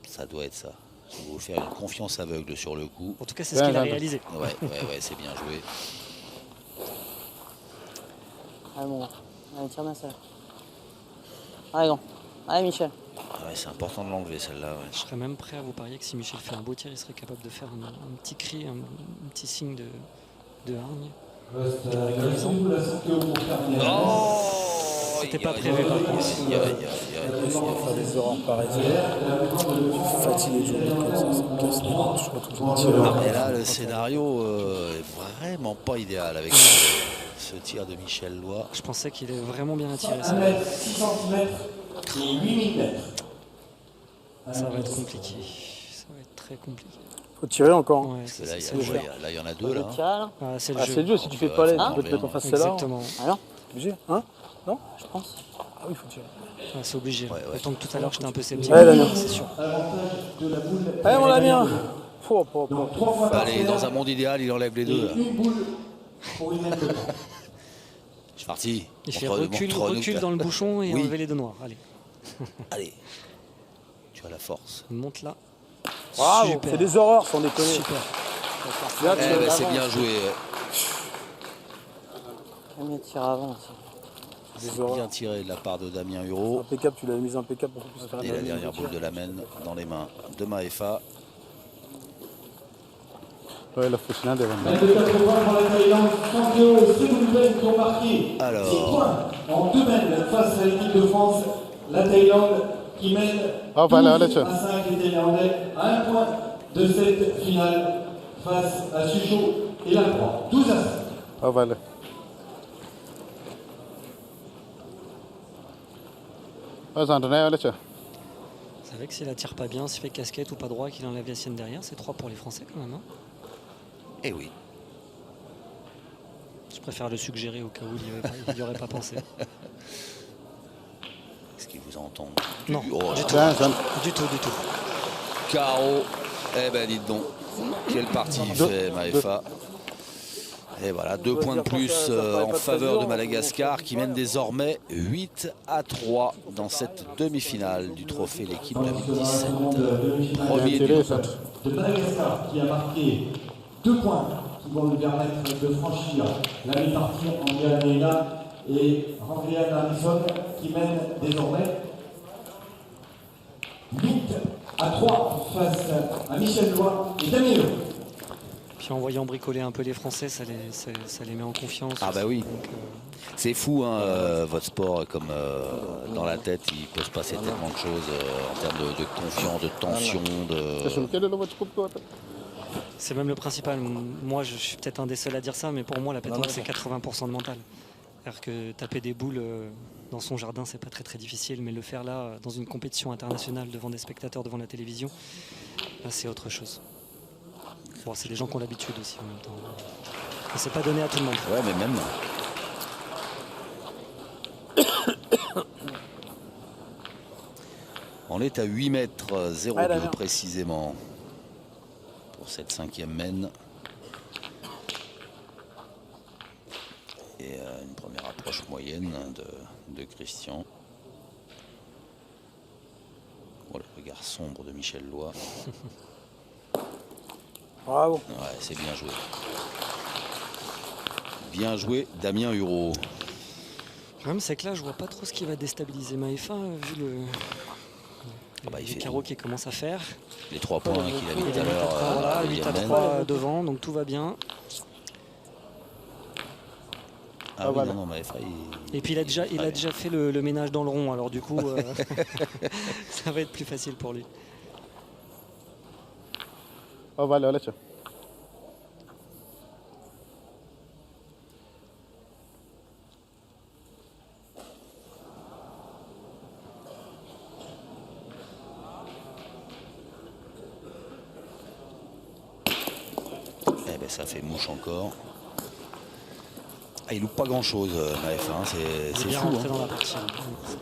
Ça doit être ça. Je vais vous faire une confiance aveugle sur le coup. En tout cas, c'est ce qu'il a réalisé. Ouais, c'est bien joué. Allez, mon gars. Allez, tire bien celle-là. Allez, grand. Allez, Michel. Ouais, c'est important de l'enlever celle-là. Ouais. Je serais même prêt à vous parier que si Michel fait un beau tir, il serait capable de faire un petit cri, un petit signe de hargne. C'était pas prévu par contre. Il faut faire des erreurs pareilles. Fatigué de jouer comme ça me casse les dents. Je retrouve un tir. Et là, le scénario est vraiment pas idéal avec ce tir de Michel Lois. Je pensais qu'il est vraiment bien attiré. 4 mètres, 6 cm et 8 mm. Ça va être compliqué. Ça va être très compliqué. Faut tirer encore. Ouais, Parce que là, il y en a deux là. Ah, c'est le Ah, jeu. c'est le jeu. Si tu fais pas l'aide, tu peux te mettre en face celle-là. Exactement. Alors Obligé. Hein? Non? Je pense. Ah oui, il faut tirer. Ah, c'est obligé. Autant que tout à l'heure, j'étais un peu sceptique. Ouais, Damien. C'est sûr. Allez, mon Damien. Allez, dans un monde idéal, il enlève les deux. Là. Une boule pour une aide de camp. Je suis parti. Il fait recul dans le bouchon et enlever les deux noirs. Allez. Allez. Tu as la force. Monte là. Bravo. Super. C'est des horreurs, sans déconner. Super. C'est bien joué. J'aime bien tirer avant aussi. C'est bien tiré de la part de Damien Hureau. Impeccable, tu l'avais mise impeccable pour qu'on puisse faire Et la dernière boule de la main dans les mains de Maefa. Ouais, la finale est Même de 4 points pour la Thaïlande, Sankeo et Srivulven qui ont marqué 6 points en 2 mènes face à l'équipe de France. La Thaïlande qui mène 12 à 5 les Thaïlandais à 1 point de cette finale face à Sucho et Lacroix. 12 à 5. Ah, voilà. Ah, ça en est allé, tu C'est vrai que s'il la tire pas bien, s'il fait casquette ou pas droit, qu'il enlève la sienne derrière, c'est 3 pour les Français quand même. Hein. Eh oui. Je préfère le suggérer au cas où il n'y aurait pas pensé. Est-ce qu'il vous entend? Non, Oh, du tout. Tiens, Jeanne. Du tout, du tout. Carreau. Eh ben dites donc, quelle partie il fait Maefa. Et voilà, 2 points de plus en faveur de Madagascar qui mène désormais 8 à 3 dans cette demi-finale du trophée l'équipe 2017. Premier du de Madagascar qui a marqué 2 points qui vont lui permettre de franchir la mi-partie Andrea Neila et Randrian Harrison qui mène désormais 8 à 3 face à Michel Lois et Damien Leroux. Puis en voyant bricoler un peu les Français, ça les met en confiance. Ah bah oui. Donc, c'est fou, hein, votre sport, comme dans la tête, il peut se passer tellement de choses en termes de confiance, de tension. c'est même le principal. Moi, je suis peut-être un des seuls à dire ça, mais pour moi, la pétanque, c'est 80% de mental. C'est-à-dire que taper des boules dans son jardin, c'est pas très très difficile, mais le faire là, dans une compétition internationale, devant des spectateurs, devant la télévision, là, c'est autre chose. Bon, c'est des gens qui ont l'habitude aussi en même temps. Mais c'est pas donné à tout le monde. Ouais, mais même. On est à 8 mètres 02 précisément pour cette 5e mène. Et une première approche moyenne de Christian. Oh, le regard sombre de Michel Lois. Bravo. Ouais, c'est bien joué. Bien joué, Damien Hureau. Le problème, c'est que là, je vois pas trop ce qui va déstabiliser Maefa, vu Il les fait carreaux qu'il commence à faire. les 3 points qu'il a mis Il tout à est 8 à 3, l'heure. voilà, 8 à 3 devant, donc tout va bien. Ah oui, non, Maefa, Et puis il a déjà fait le ménage dans le rond, alors du coup, ça va être plus facile pour lui. Ah, voilà, allez, tu Eh ben, ça fait mouche encore. Ah, il loupe pas grand chose, Maef, hein. C'est bien fou. rentré Hein. dans la partie.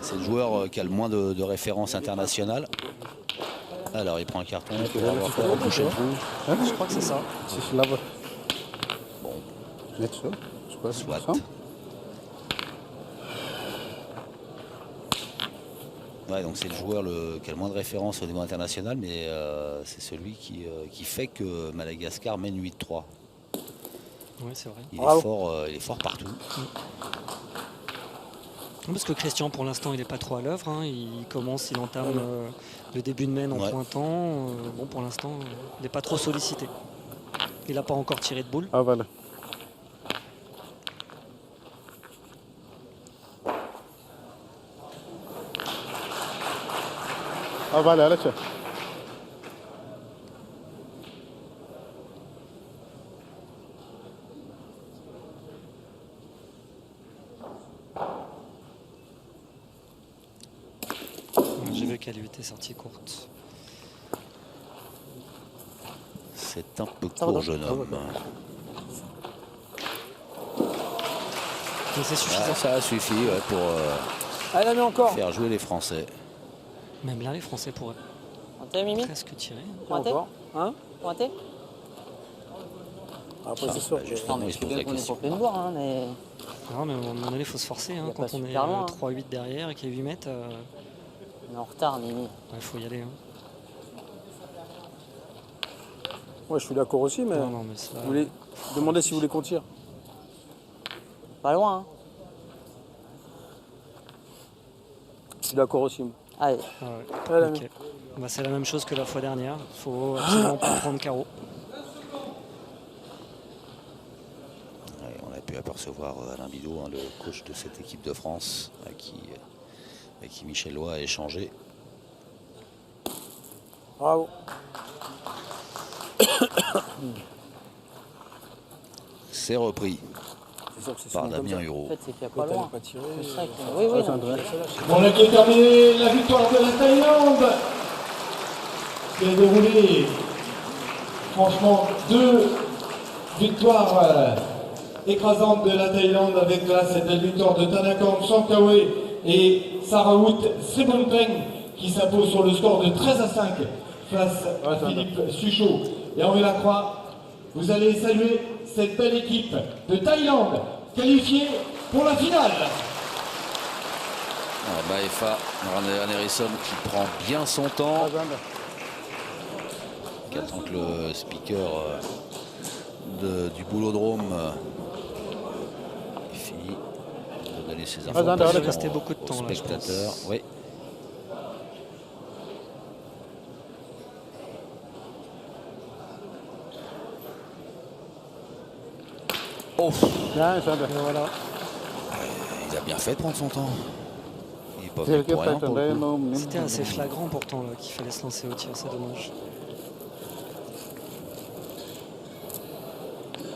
C'est le joueur qui a le moins de références internationales. Alors il prend un carton pour avoir fait reboucher le trou. Je crois que c'est ça. Si je l'avais. Bon, Net ça. Je sais pas si soit. c'est ça. Ouais, donc c'est le joueur qui a le moins de références au niveau international, mais c'est celui qui fait que Madagascar mène 8-3. Oui, c'est vrai. Il est fort partout. Parce que Christian, pour l'instant, il n'est pas trop à l'œuvre. Hein. Il entame le début de mène en pointant. Bon, pour l'instant, il n'est pas trop sollicité. Il n'a pas encore tiré de boule. Ah, voilà. Ah, voilà, allez, tu J'ai vu qu'elle lui était sortie courte. C'est un peu court, jeune homme. Mais c'est suffisant. Ah, ça suffit pour Allez, mais encore. faire jouer les Français. Même là, les Français pourraient Pointé, Mimi? presque tirer. Pointé? Encore. Hein? Pointé? Après, c'est sûr. Justement, il se pose la On est question. pour plein de boire, hein, mais. Non, mais à un moment donné, il faut se forcer. Hein. Il y a Quand pas on est super loin, hein. 3-8 derrière et qu'il y a 8 mètres, On est en retard, Mimi. il faut y aller. Hein. Moi, je suis d'accord aussi, mais Non, mais ça... vous voulez demander si vous voulez qu'on tire. Pas loin, hein. Je suis d'accord aussi. Moi. Allez. Ah ouais. Allez, Ok. Bah, c'est la même chose que la fois dernière. Il faut absolument pas prendre carreau. pu apercevoir Alain Bidot, hein, le coach de cette équipe de France, avec qui Michel Loy a échangé. Bravo. C'est repris C'est sûr que c'est par souvent comme Damien ça. Hureau. En fait, c'est qu'il n'y a pas T'allais loin. pas tirer. C'est ça qui- Oui, oui, non. On a terminé la victoire de la Thaïlande qui a déroulé franchement 2 victoires écrasantes de la Thaïlande avec là cette belle victoire de Tanakong Sangkawe et Sarawut Sribonteng qui s'impose sur le score de 13-5 face à Philippe Suchot. Et Henri Lacroix, vous allez saluer cette belle équipe de Thaïlande qualifiée pour la finale. Baefa, Ryan Harrison qui prend bien son temps. Qui attend que le speaker du boulodrome ait fini de donner ses informations. Il va rester beaucoup de temps là, je pense. Spectateurs, oui. Oh, Bien, ça va. Voilà. il a bien fait de prendre son temps. Il n'est pas C'est venu que pour rien pour le coup. C'était assez flagrant pourtant là, qu'il fallait se lancer au tir, c'est dommage.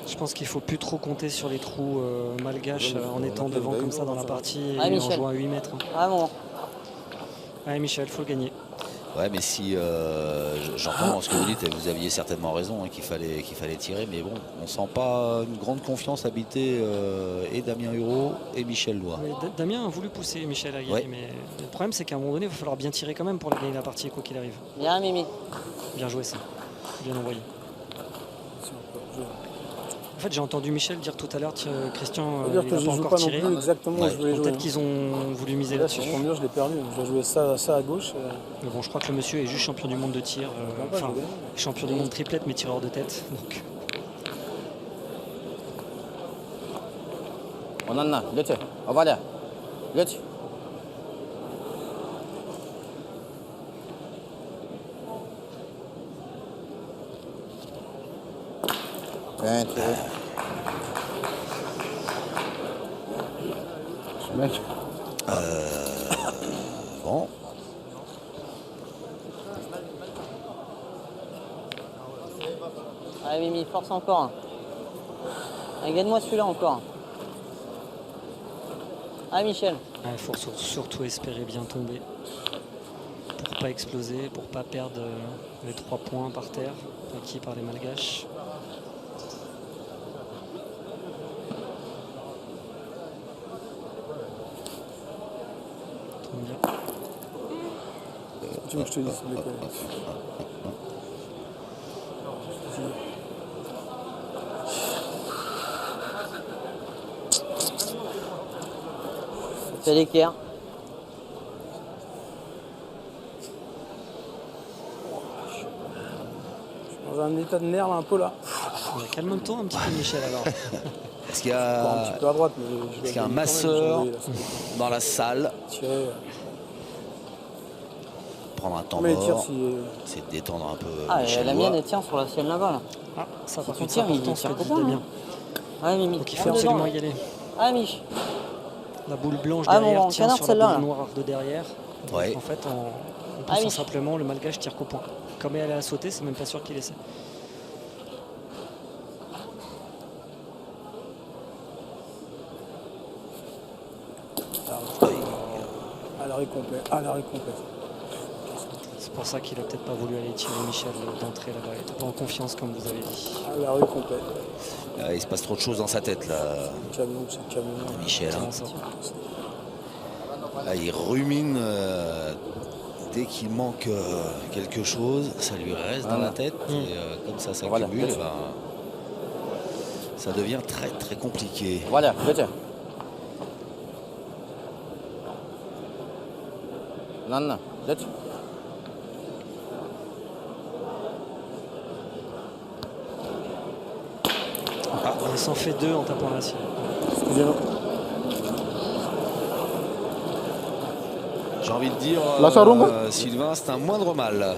Je pense qu'il ne faut plus trop compter sur les trous malgaches en étant devant comme ça dans la partie et en Michel. jouant à 8 mètres. Ah bon. Allez Michel, il faut le gagner. Ouais, mais si j'entends ce que vous dites, et vous aviez certainement raison, hein, qu'il fallait tirer, mais bon, on sent pas une grande confiance habiter et Damien Hureau et Michel Loy. Mais Damien a voulu pousser Michel à gagner, Ouais. mais le problème c'est qu'à un moment donné, il va falloir bien tirer quand même pour gagner la partie, quoi qu'il arrive. Bien, Mimi. Bien joué ça, bien envoyé. En fait, j'ai entendu Michel dire tout à l'heure, Christian, C'est-à-dire il que n'a je pas joue encore pas non tiré. plus exactement où Ouais. je voulais jouer. Peut-être qu'ils ont voulu miser Là, là-dessus. sur son mur, je l'ai perdu. Je dois jouer ça à gauche. Mais bon, je crois que le monsieur est juste champion du monde de tir, enfin champion du monde triplette, mais tireur de tête. Donc, Onanna, Götü. Avalya. Götü. Bien tiré. Mec, Bon, Allez, Mimi, force encore. Allez, gagne-moi celui-là encore. Allez, Michel. il faut surtout espérer bien tomber pour pas exploser, pour pas perdre les 3 points par terre acquis par les Malgaches. Tombe bien. Tu veux que je te dise lesquels. C'est l'équerre. Dans un état de nerf là, un peu là. Calme-toi un petit peu Michel alors. est-ce qu'il y Encore un a, petit peu à droite. Mais je est-ce vais qu'il y a un gagner quand même, masseur j'ai envoyé, là, c'est dans la salle? tirer. Prendre un temps Mais tire mort, si. c'est de détendre un peu Ah, Michel la Loy. mienne, elle tient sur la sienne là-bas. Là. Ah, ça par tu contre c'est tires, il important ce tire que dit pas, Damien. Allez, Mimi. Donc il faut prends absolument dedans, y aller. là. Allez, Mich. La boule blanche Ah, derrière mon tient canard, sur la celle-là, boule là. noire de derrière. Donc, Ouais. en fait, en Ah, poussant oui. simplement, le Malgache tire qu'au point. Comme elle a sauté, c'est même pas sûr qu'il essaie. À l'arrêt complet. À l'arrêt complet. C'est pour ça qu'il a peut-être pas voulu aller tirer Michel d'entrée là-bas. Il était pas en confiance comme vous avez dit. À l'arrêt complet. Il se passe trop de choses dans sa tête là, Camion, c'est le camion. Michel. Hein. Comment ça Là, il rumine dès qu'il manque quelque chose, ça lui reste dans la tête. Et comme ça Voilà. s'accumule, ça devient très très compliqué. Avalya. Götü. Onanna. Götü. Il s'en fait 2 en tapant la sienne. Excusez-moi. J'ai envie de dire, La Sarunga Sylvain, c'est un moindre mal.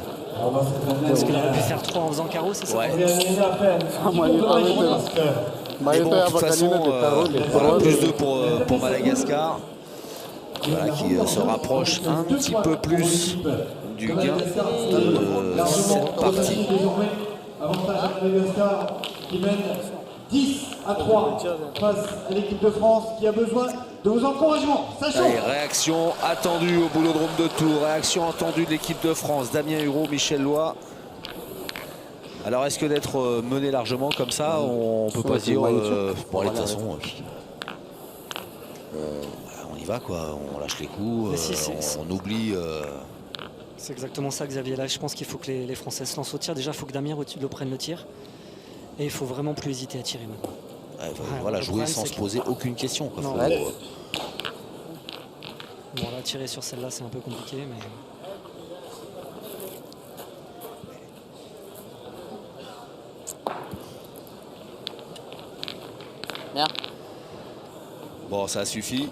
Parce qu'il aurait pu faire 3 en faisant carreau, c'est ça? Ouais. Organisé à peine. moi, il est pas arrêté, là. Mais bon, de toute façon, voilà, plus 2 pour Madagascar. Voilà, qui se rapproche un petit peu plus du gain de cette partie. Avantage à Madagascar qui mène 10-3 face à l'équipe de France qui a besoin de vos encouragements. Sachant. Allez, réaction attendue au boulodrome de Tours. Réaction attendue de l'équipe de France. Damien Hureau, Michel Loy. Alors, est-ce que d'être mené largement comme ça, on peut pas se dire... bon, allez, de toute façon... on y va, quoi. On lâche les coups. On oublie... C'est exactement ça, Xavier. Là, je pense qu'il faut que les Français se lancent au tir. Déjà, il faut que Damien le prenne le tir. Et il faut vraiment plus hésiter à tirer maintenant. Voilà, jouer sans se poser aucune question. Quoi. Bon, là, tirer sur celle-là, c'est un peu compliqué, mais... Bien. Bon, ça suffit.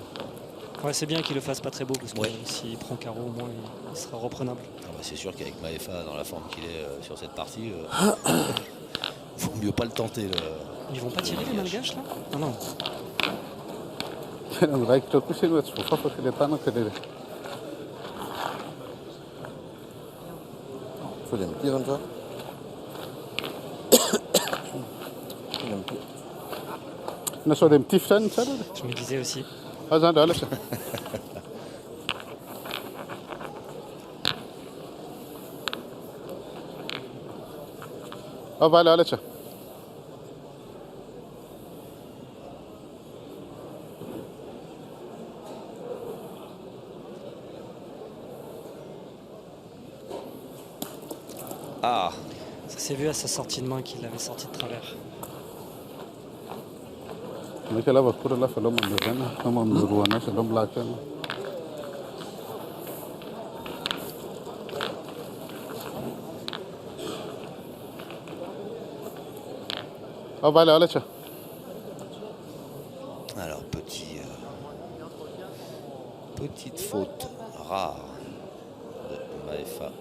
Ouais, c'est bien qu'il le fasse pas très beau, parce que s'il prend carreau, au moins, il sera reprenable. C'est sûr qu'avec Maefa, dans la forme qu'il est sur cette partie, vaut mieux pas le tenter. Ils vont pas tirer les Malgaches, là? Ah non. Faut dem Tier und so. Je me disais aussi. Ah, ça s'est vu à sa sortie de main qu'il avait sorti de travers. alors petite faute rare de Maefa.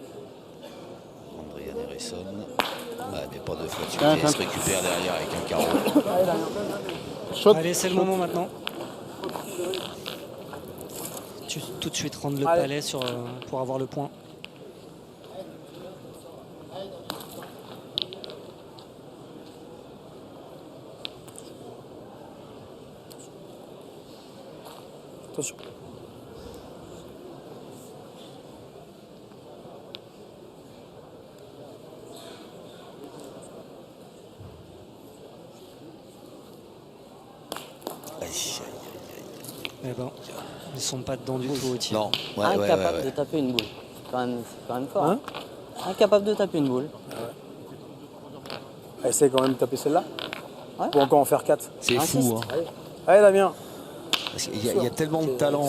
Andrian Harrison. Mais pas de faute sur qui se récupère derrière avec un carreau. Allez, c'est le moment maintenant. Tout de suite rendre le palais pour avoir le point. Attention. Eh ben, ils sont pas dedans du tout au tir. Non, Incapable de taper une boule. C'est quand même fort. Hein, incapable de taper une boule. Essaye quand même de taper celle-là. Ouais. Pour encore en faire 4. c'est fou. Hein. Allez, Damien. Il y a tellement de talent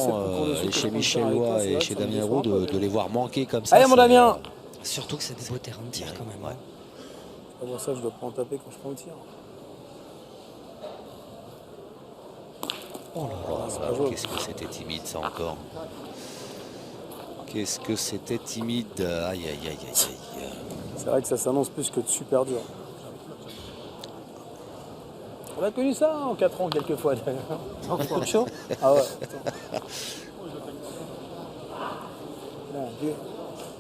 chez Michel Loy et chez Damien Hureau de les voir manquer comme ça. Allez, mon Damien. Surtout que c'est des beaux terrains de tir quand même. Ouais. Comment ça, je dois pas en taper quand je prends le tir. Oh là là, qu'est-ce que c'était timide ça encore. Qu'est-ce que c'était timide. Aïe aïe aïe aïe aïe. C'est vrai que ça s'annonce plus que de super dur. On a connu ça en 4 ans quelquefois. Encore chaud. Ah ouais. Mon Dieu.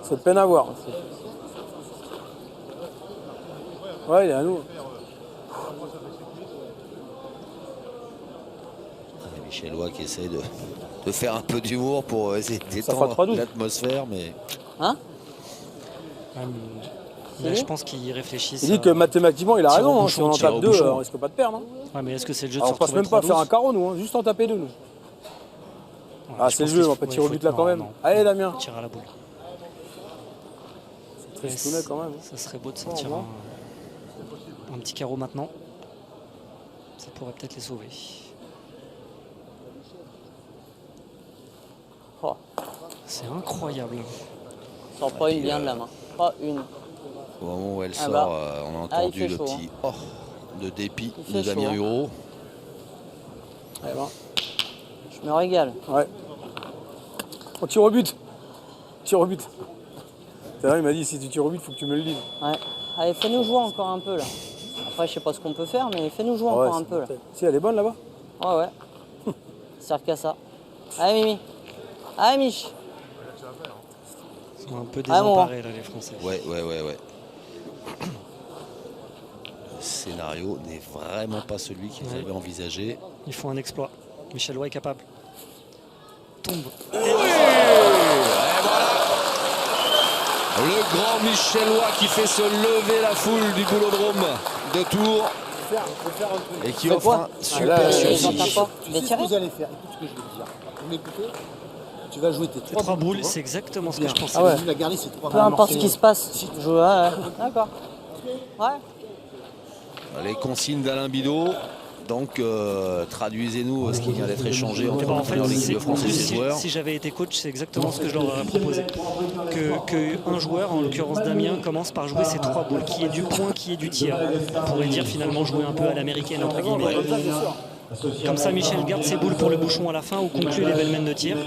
C'est de peine à voir. Ouais, il est à nous. Michel Loy qui essaie de faire un peu d'humour pour essayer de fera détendre l'atmosphère, mais... Hein? Là, je pense qu'ils réfléchissent. Il dit que mathématiquement, il a tir au raison. bouchon, Si on en tir tape au 2, bouchon. on risque pas de perdre. Hein. Ouais, mais est-ce que c'est le jeu de Alors, se on passe retrouver même pas à faire 3-12? un carreau, nous. Hein. Juste en taper 2, nous. Ouais, Ah, je c'est le pense jeu, qu'il on va pas faut- tirer au ouais, but là faut- quand même. non. Allez, Damien. Tire à la boule. Tristounet quand même. Ça serait beau de sortir un petit carreau maintenant. Ça pourrait peut-être les sauver. Oh. C'est incroyable. Sors pas une bien de la main. Pas une. Au moment où elle Ah sort, bah. on a Ah, entendu il fait le chaud, petit de dépit Il de fait Damien chaud, Hureau. Allez, va. Je me régale. Ouais. On tire au but. Tire au but. C'est vrai, il m'a dit si tu tires au but, il faut que tu me le dises. Ouais. Allez, fais-nous jouer encore un peu là. Après, je sais pas ce qu'on peut faire, mais fais-nous jouer Ouais, encore un c'est peu là. mortel. Si, elle est bonne là-bas. Ouais, ouais. Ça sert qu'à ça. Allez, Mimi. Allez, Mich. Ils sont un peu Ah, bon. désemparés là, les Français. Ouais. Le scénario n'est vraiment pas celui qu'ils avaient envisagé. Il faut un exploit. Michel Lois est capable. Tombe. Le grand Michellois qui fait se lever la foule du boulodrome de Tours et qui offre un super sursis. Tu sais ce que vous allez faire. Écoute ce que je vais te dire. Vous m'écoutez? Tu vas jouer tes Les 3 boules, c'est exactement ce que je pensais. Ah ouais. Tu vas garder ces 3 Peu importe ce qui se passe. Je joue, ouais. D'accord. Ouais. Les consignes d'Alain Bidot. Donc, traduisez-nous ce qui vient d'être échangé entre l'entraîneur de l'équipe de France et ses joueurs. Si j'avais été coach, c'est exactement ce que je leur aurais proposé. Qu'un joueur, en l'occurrence Damien, commence par jouer ces 3 boules, qui est du point, qui est du tir. On pourrait dire finalement jouer un peu à l'américaine, entre guillemets. Comme ça, Michel garde ses boules pour le bouchon à la fin ou conclut les belles mènes de tir.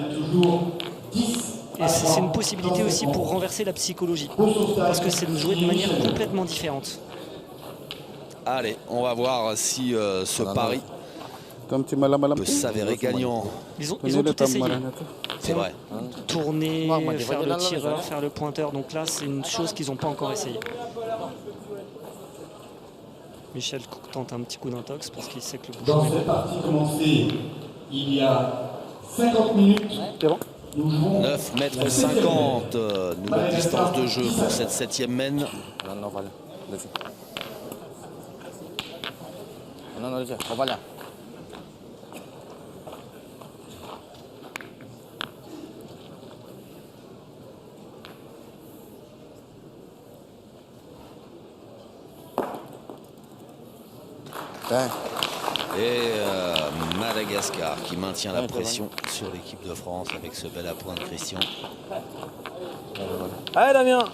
Et c'est une possibilité aussi pour renverser la psychologie. Parce que c'est de jouer de manière complètement différente. Allez, on va voir si ce pari peut s'avérer gagnant. Ils ont tout essayé. C'est vrai. Tourner, faire le tireur, faire le pointeur. Donc là, c'est une chose qu'ils n'ont pas encore essayé. Michel tente un petit coup d'intox parce qu'il sait que le bouchon Dans cette partie commencée, il y a 50 minutes. C'est bon. 9 mètres 50, nouvelle distance de jeu pour cette 7e mène. Non, voilà. Non, voilà. Et Madagascar qui maintient la pression sur l'équipe de France avec ce bel appoint de Christian. Allez Damien.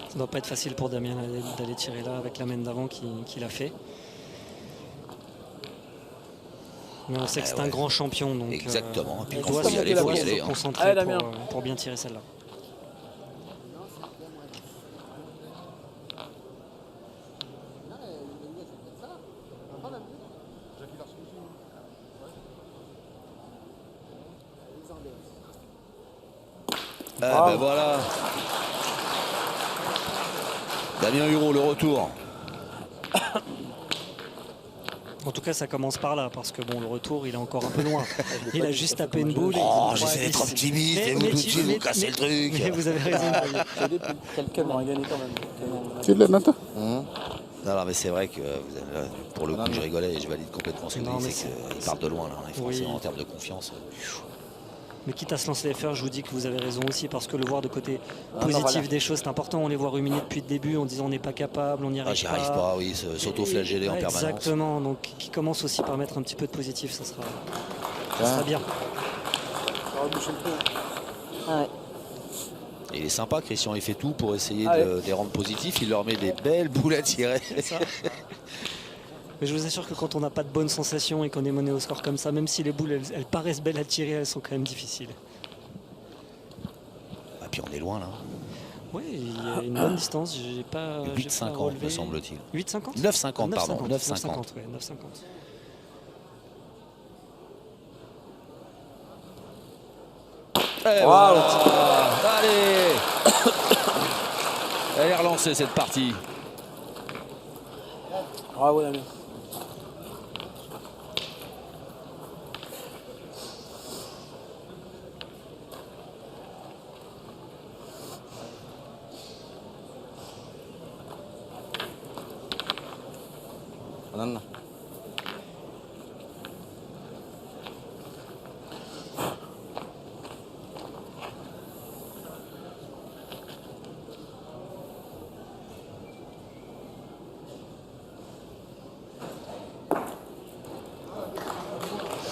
Ça ne doit pas être facile pour Damien d'aller tirer là avec la main d'avant qu'il a fait. Mais on sait que c'est un grand champion, donc exactement. Il Puis doit faut y aller, faut y se aller. concentrer Allez, pour bien tirer celle-là. Ah ben voilà. Damien Hureau, le retour. En tout cas, ça commence par là, parce que bon, le retour, il est encore un peu loin. Il a juste tapé une boule. Oh, j'essaie d'être optimiste et vous tout de suite vous cassez le truc. Mais vous avez raison. Quelques mains. On a gagné quand même. Tu l'as, Nathan? Non, mais c'est vrai que pour le coup, je rigolais et je valide complètement ce que vous dites. C'est qu'ils partent de loin, là, les Français, en termes de confiance. Mais quitte à se lancer les fers, je vous dis que vous avez raison aussi, parce que le voir de côté positif des choses, c'est important. On les voit ruminer depuis le début en disant on n'est pas capable, on n'y arrive pas. J'y arrive pas, oui, s'auto-flageller en permanence. Exactement, donc qui commence aussi par mettre un petit peu de positif, ça sera bien. Ah ouais. Et il est sympa, Christian, il fait tout pour essayer de les rendre positifs. Il leur met des belles boules à tirer. Mais je vous assure que quand on n'a pas de bonnes sensations et qu'on est mené au score comme ça, même si les boules elles paraissent belles à tirer, elles sont quand même difficiles. Et puis on est loin là. Oui, il y a une bonne distance. J'ai pas 8,50 me semble-t-il. 8,50 9,50 pardon. 9,50. 9,50, ouais, 9,50. Voilà. Allez. Elle est relancée cette partie. Bravo Damien. Non.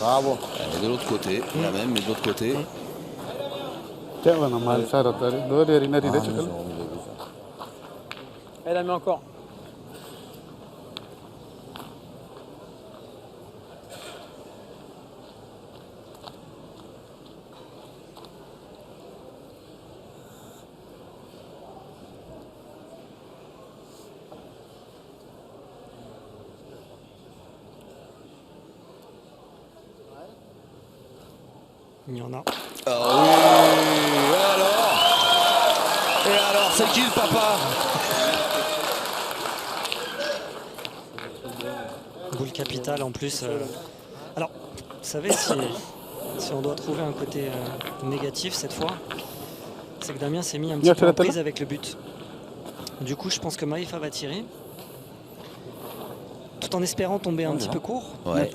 Bravo. Elle est de l'autre côté, la même, mais de l'autre côté. Elle la met encore. Il y en a. Ah oui, et alors, c'est qui le papa? Boule capitale en plus. Alors, vous savez, si on doit trouver un côté négatif cette fois, c'est que Damien s'est mis un petit peu en prise avec le but. Du coup, je pense que Maïfa va tirer. Tout en espérant tomber un petit peu court. Ouais.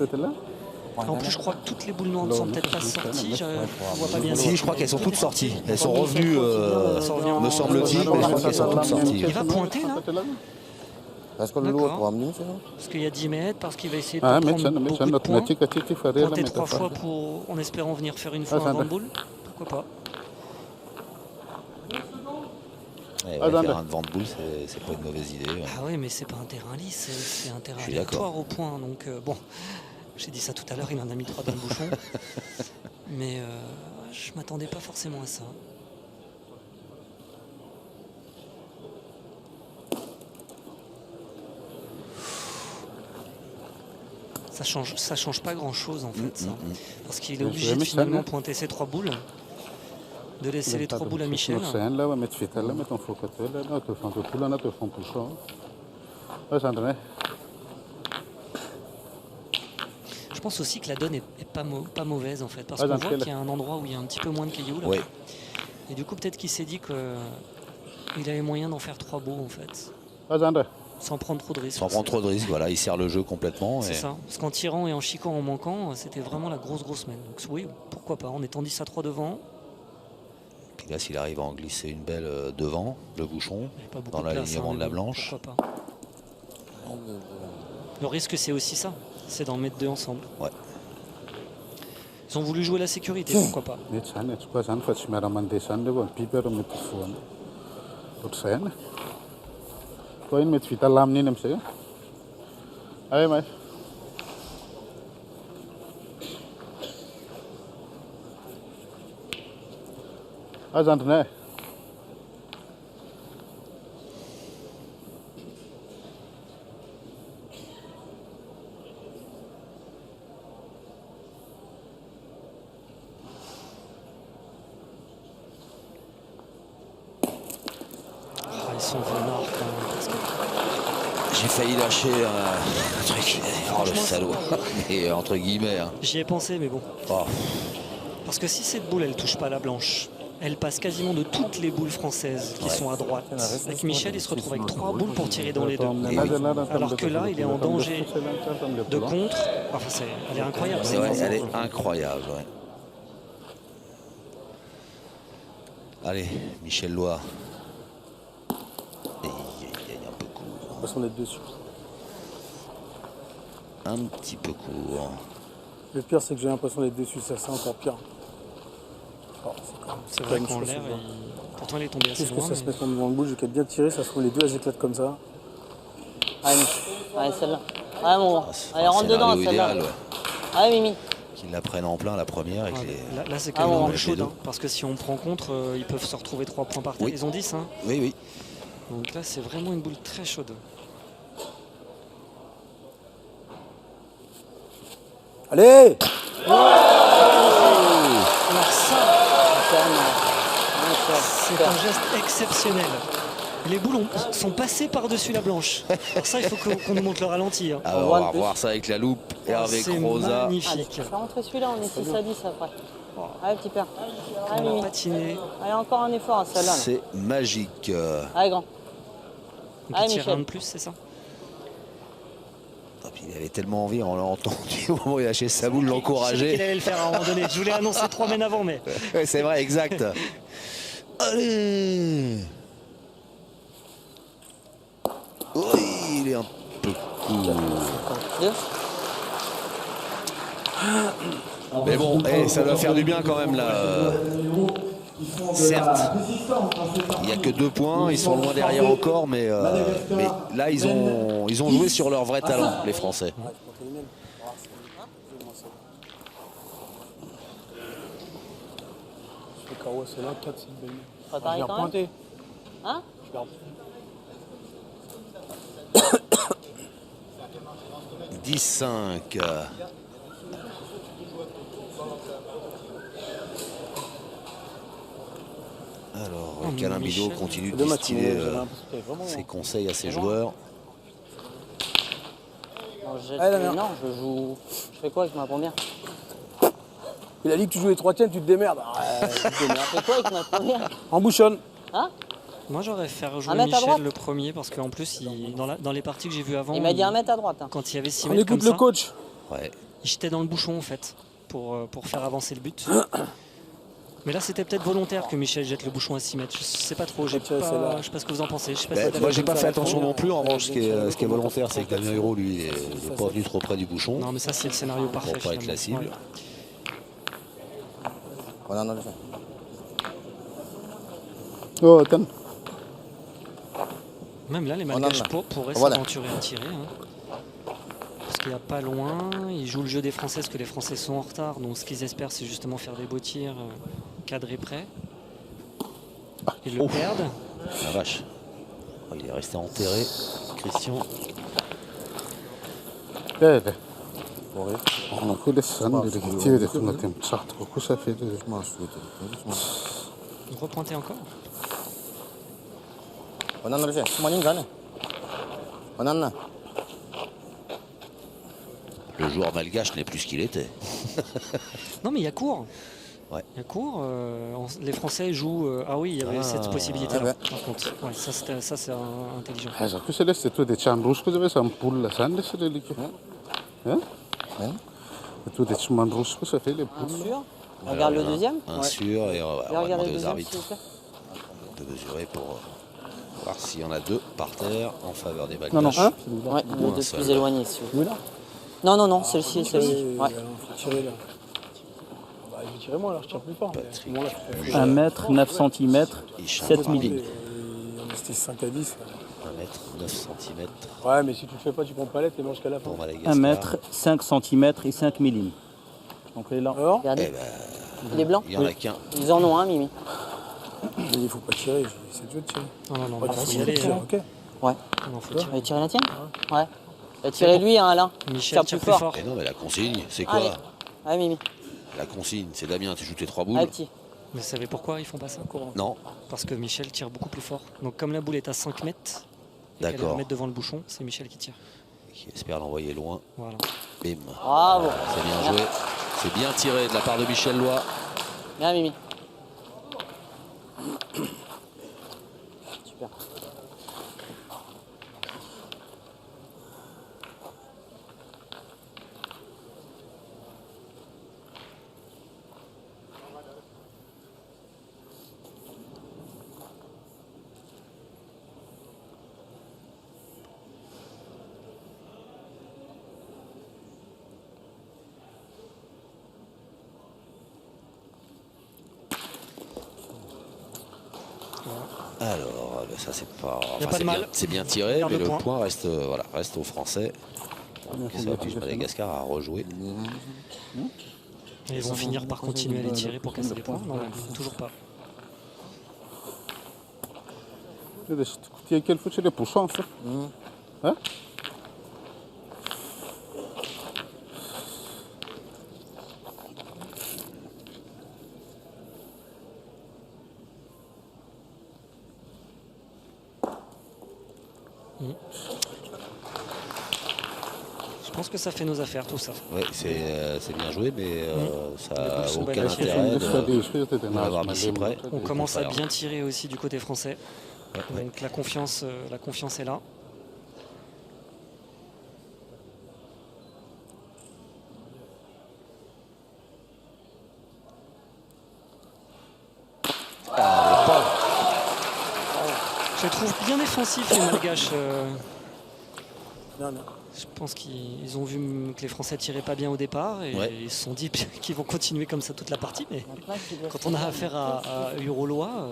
En plus, je crois que toutes les boules noires ne sont peut-être pas sorties. Je ne vois pas bien. Si, je crois qu'elles sont toutes sorties. Elles sont revenues, me semble-t-il, mais je crois qu'elles sont toutes sorties. Il va pointer là. Parce que le lot pour amener, c'est ça? Parce qu'il y a 10 mètres, parce qu'il va essayer de prendre beaucoup de points. Pointer 3 fois en espérant venir faire une fois un vent de boule. Pourquoi pas? Faire un vent de boule, c'est pas une mauvaise idée. Ah oui, mais c'est pas un terrain lisse, c'est un terrain aléatoire au point. Donc bon, j'ai dit ça tout à l'heure, il en a mis 3 dans le bouchon. Mais je m'attendais pas forcément à ça. Ça change pas grand chose en fait, ça. Parce qu'il est obligé de finalement pointer ses 3 boules, de laisser les 3 boules à Michel. Je pense aussi que la donne est pas mauvaise en fait, parce qu'on voit qu'il y a un endroit où il y a un petit peu moins de cailloux là. Oui. Et du coup peut-être qu'il s'est dit qu'il avait moyen d'en faire 3 beaux en fait. Sans prendre trop de risques. Sans prendre trop de risques, voilà, il sert le jeu complètement. C'est ça, parce qu'en tirant et en chiquant en manquant, c'était vraiment la grosse semaine. Donc oui, pourquoi pas, on étant 10 à 3 devant. Puis là, s'il arrive à en glisser une belle devant, le bouchon, dans l'alignement de la blanche. Pourquoi pas. Le risque, c'est aussi ça, c'est d'en mettre 2 ensemble. Ouais. Ils ont voulu jouer la sécurité, pourquoi pas. Toi, une mettre à l'âme, n'aime pas. Allez, mais. Ah, j'entends. Ils sont vénards quand même. J'ai failli lâcher un truc. Oh le salaud. Mais entre guillemets. Hein. J'y ai pensé, mais bon. Oh. Parce que si cette boule, elle touche pas la blanche, elle passe quasiment de toutes les boules françaises qui sont à droite. Avec Michel, il se retrouve avec 3 boules pour tirer dans les 2. Alors que là, il est en danger de contre. Enfin, elle est incroyable. Elle est incroyable. Ouais. Allez, Michel Loire. On va s'en être dessus. Un petit peu court. Le pire, c'est que j'ai l'impression d'être dessus, ça c'est encore pire. Oh, c'est vrai qu'en l'air, pourtant il est tombé assez loin. Qu'est-ce que ça se met en devant le bout, j'ai qu'à bien tirer, ça se trouve les 2 elles éclatent comme ça. Allez, celle-là. Allez, mon gars. Allez, rentre dedans, celle-là. Allez, Mimi. Qu'ils la prennent en plein la première. Et là c'est quand même chaud, hein, parce que si on prend contre, ils peuvent se retrouver 3 points par terre. Oui. Ils ont 10. Hein. Oui. Donc là, c'est vraiment une boule très chaude. Allez! Alors ça, c'est un geste exceptionnel. Les boules sont passées par-dessus la blanche. Pour ça, il faut qu'on nous montre le ralenti. Hein. Alors, on va voir ça avec la loupe et avec Rosa. C'est magnifique. Je vais rentrer celui-là, on est 6 à 10 après. Allez, petit père. Allez, on Mimi. a patiné. Allez, encore un effort à celle-là. C'est magique. Allez, grand. Donc il tire un de plus, c'est ça? Il avait tellement envie, on l'a entendu au moment où il a lâché sa boule, l'encourager. Il allait le faire à un moment donné. Je voulais annoncer 3 mènes avant, mais. Ouais, c'est vrai, exact. Allez! Oui, il est un peu court. Mais bon, ça doit faire du bien quand même là. Certes, il n'y a que 2 points, ils sont loin derrière encore, mais là ils ont joué sur leur vrai talent, les Français. C'est là, 4, c'est une belle. Je vais repointer. Hein? « 10-5 ». Alors, Oh, Calin Bidot Michel. continue de Deux matchs, distiller j'avais l'impression qu'il y avait vraiment- ses conseils à ses joueurs. Non, je jette- Allez, la merde. non, je joue. Je fais quoi avec ma première? Il a dit que tu jouais les 3e, tu te démerdes. Je fais quoi avec ma première? En bouchonne. Hein? Moi, j'aurais fait jouer mètre à droite Michel le premier parce qu'en plus, dans les parties que j'ai vues avant, Il m'a dit 1 mètre à droite. Hein. quand il y avait 6 On mètres écoute comme le ça, coach. Ouais. il jetait dans le bouchon en fait pour faire avancer le but. Mais là, c'était peut-être volontaire que Michel jette le bouchon à 6 mètres. Je sais pas trop. Je sais pas ce que vous en pensez. Je sais pas si Moi, j'ai pas fait la attention première. non plus. En revanche, ce qui est volontaire, c'est que Damien Hérault, lui, n'est pas venu trop près du bouchon. Non, mais ça, c'est le scénario parfait. Pour pas être la finalement. cible. Voilà, non, ça. Oh, attends. Même là, les On en Malgaches a. pourraient Voilà. s'aventurer à tirer. Hein. Parce qu'il n'y a pas loin. Ils jouent le jeu des Français parce que les Français sont en retard. Donc ce qu'ils espèrent, c'est justement faire des beaux tirs cadrés prêts. Ils le perdent. La vache. Oh, il est resté enterré. Christian. Bene. Ma quelle sono le direttive del primo tempo. Esatto, cosa fede? Ma assolutamente. Repointer encore. On en a déjà. Comment on gagne? On en a. Le joueur malgache n'est plus ce qu'il était. Non, mais il y a cours. Ouais. Il y a cours. Les Français jouent. Ah oui, il y avait cette possibilité-là. Ah Par contre, ouais, ça c'est intelligent. Esatto, se leste tu de chan rusko deve san pulla san se le like. Hein? Tu de chan rusko ça fait les poules. Sûr? Regarde le deuxième. Un sûr et on va Regardez demander le aux deuxième, arbitres s'il vous plaît. de mesurer pour voir s'il y en a deux par terre en faveur des Malgaches. Non, non, un. Ouais, Ou le un deux seul. plus éloigné, s'il vous plaît. Oui, là. Non, celle-ci, celle-ci. Ouais. Il faut tirer là. Bah, je vais tirer moi, alors je tire plus fort. Patrick. Bon, là, 1 mètre, 9 cm, Hicham 7 Paris. mm. c'était 5 à 10. 1 mètre, 9 cm Ouais, mais si tu le fais pas, tu prends palette et mange jusqu'à la fin. pour Madagascar. 1 mètre, 5 cm et 5 mm. Donc là, Alors, Regardez. Eh ben, Il est blanc. il n'y en a qu'un. Ils en ont un, Mimi. il faut pas tirer, c'est le jeu de tirer. Non, Ouais, bah, tu faut y faut aller. tirer, ok. Ouais. Non, faut tirer. Tu veux tirer la tienne? Ouais. Tirez-lui, hein, Alain. Michel tire plus fort. Et non, mais la consigne, c'est quoi? Allez. Allez, Mimi. La consigne, c'est Damien, tu joues tes 3 boules. Allez, petit. Mais vous savez pourquoi ils font pas ça? Non, Parce que Michel tire beaucoup plus fort. Donc comme la boule est à 5 mètres, et qu'elle est d'accord. 1 mètre devant le bouchon, c'est Michel qui tire. Qui espère l'envoyer loin. Voilà. Bim. Bravo. C'est bien joué. C'est bien tiré de la part de Michel Loy. Bien, Mimi. Super. Alors, ça c'est pas. Y a pas de c'est mal. bien, c'est bien tiré, Garde mais le le point. point reste, reste aux Français. Et ça oblige Madagascar à rejouer. Et ils vont finir par continuer à les tirer pour casser les points. Non, toujours pas. Tu as quel foot les poussons en fait? Hein? Je pense que ça fait nos affaires, tout ça. Ouais, c'est bien joué, mais ça Les boules n'a sont aucun belles. intérêt de On l'avoir mis si près. On commence à Au bien tirer aussi du côté français. Ouais. Donc la confiance est là. Je les trouve bien défensifs les Malgaches. Non, non. Je pense qu'ils ont vu que les Français tiraient pas bien au départ et Ouais. ils se sont dit qu'ils vont continuer comme ça toute la partie. Mais quand on a affaire à Eurolois,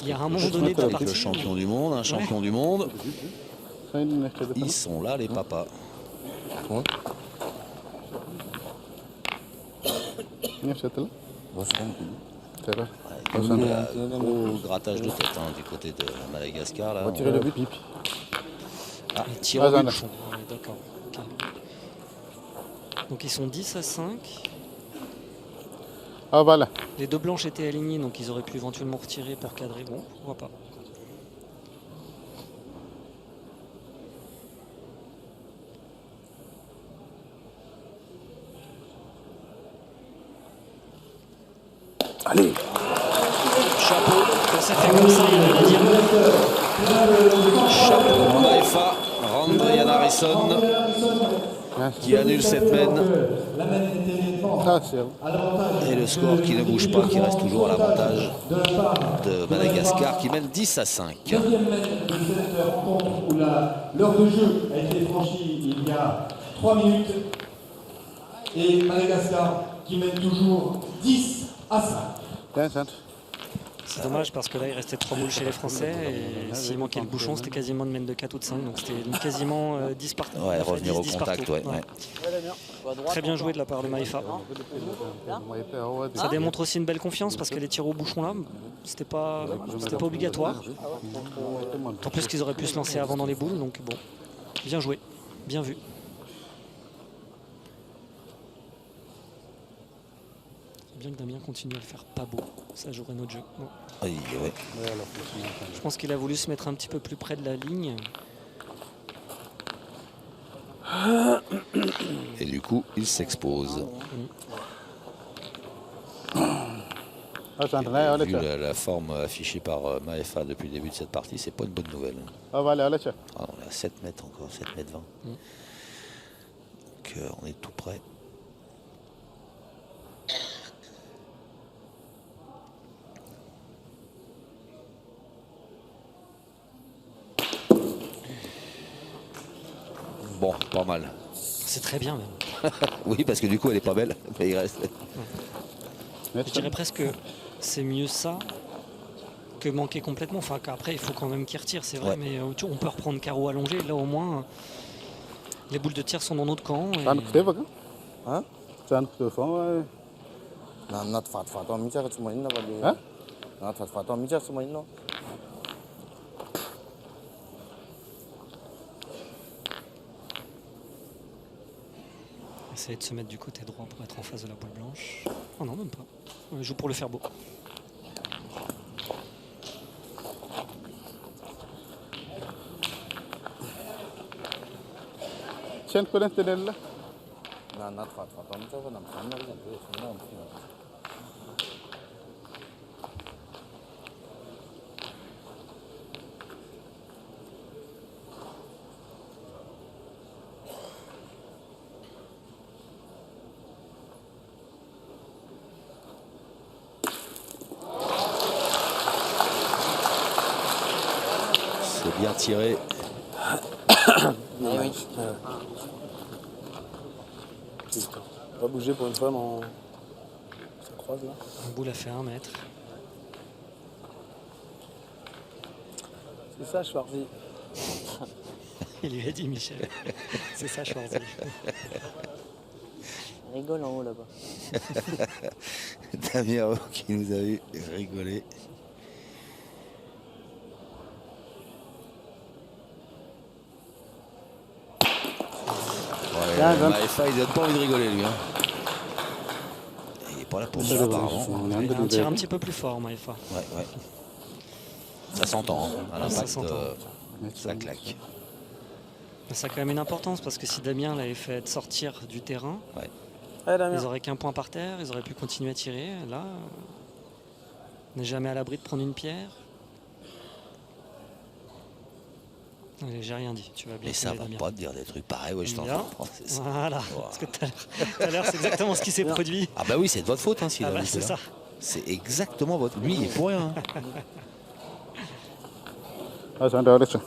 il y a un moment donné de la Avec le partie. champion du monde, un champion du monde. Ils Ils sont là, les papas. Gros grattage de tête du côté de Madagascar. Là, On va tirer le but. Ah, Ils tirent au bouchon. Ouais, d'accord. Ok. Donc ils sont 10 à 5. Ah voilà. Les deux blanches étaient alignées, donc ils auraient pu éventuellement retirer pour cadrer. Bon, pourquoi pas. Allez. Chapeau, quand ça fait comme ça, il n'y a rien à dire. Chapeau pour Maefa, Randrian Harrison qui annule cette mène. Ça, c'est... Et le score qui ne bouge pas, qui reste toujours à l'avantage de Madagascar, qui mène 10-5. Deuxième mène de cette rencontre où l'heure de jeu a été franchie il y a 3 minutes. Et Madagascar qui mène toujours 10-5. Tiens, tiens. C'est dommage parce que là il restait 3 boules chez les Français et s'il manquait le bouchon c'était quasiment une mène de 4 ou de 5, donc c'était quasiment 10 partout. Ouais, revenir 10 au contact, partout. ouais. Très bien joué de la part de Maefa. Ça démontre aussi une belle confiance parce que les tirs au bouchon là, c'était pas obligatoire. En plus qu'ils auraient pu se lancer avant dans les boules, donc bon, bien joué, bien vu. Bien que Damien continue à le faire pas beau, ça jouerait notre jeu. Bon. Oui, ouais. Je pense qu'il a voulu se mettre un petit peu plus près de la ligne. Et du coup, il s'expose. Vu la forme affichée par Maefa depuis le début de cette partie, c'est pas une bonne nouvelle. Ah voilà, là, tiens. Ah, on est à 7 mètres encore, 7 mètres 20. Donc on est tout près. Bon, pas mal. C'est très bien même. Oui, parce que du coup, elle est pas belle, mais il reste. Je dirais presque que c'est mieux ça que manquer complètement. Enfin, qu'après, il faut quand même qu'il retire, c'est vrai, Ouais. mais on peut reprendre carreau allongé. Là, au moins, les boules de tir sont dans notre camp. Et... Hein? Ça ne peut pas. Essayer de se mettre du côté droit pour être en face de la boule blanche. Oh non, même pas. On joue pour le faire beau. Tiens, tu es là. C'est bien tiré. Oui. Pas bouger pour une fois, non. Ça croise là. La boule a fait 1 mètre. C'est ça, Schwarzy. Il lui a dit, Michel. C'est ça, Schwarzy. Il rigole en haut là-bas. Damien qui nous a vu rigoler. Maefa, il donne pas envie de rigoler, lui. Hein. Il n'est pas là pour ça, apparemment. Il a un tir un petit peu plus fort, Maefa. Ouais. Ça s'entend, hein. À l'impact, Ça s'entend. ça claque. Ça a quand même une importance parce que si Damien l'avait fait sortir du terrain, Allez, Damien. ils n'auraient qu'un point par terre, ils auraient pu continuer à tirer. Là, on n'est jamais à l'abri de prendre une pierre. Allez, j'ai rien dit, tu vas bien. Mais ça va Damien. pas de dire des trucs pareils, ouais, je t'en Bien. comprends. c'est ça. Voilà, parce que tout à l'heure, c'est exactement ce qui s'est produit. Ah bah oui, c'est de votre faute, hein, s'il Ah a bah, loupé, c'est là. ça. C'est exactement votre... Lui, il est pour rien. Hein. Ah, ça va, tiens.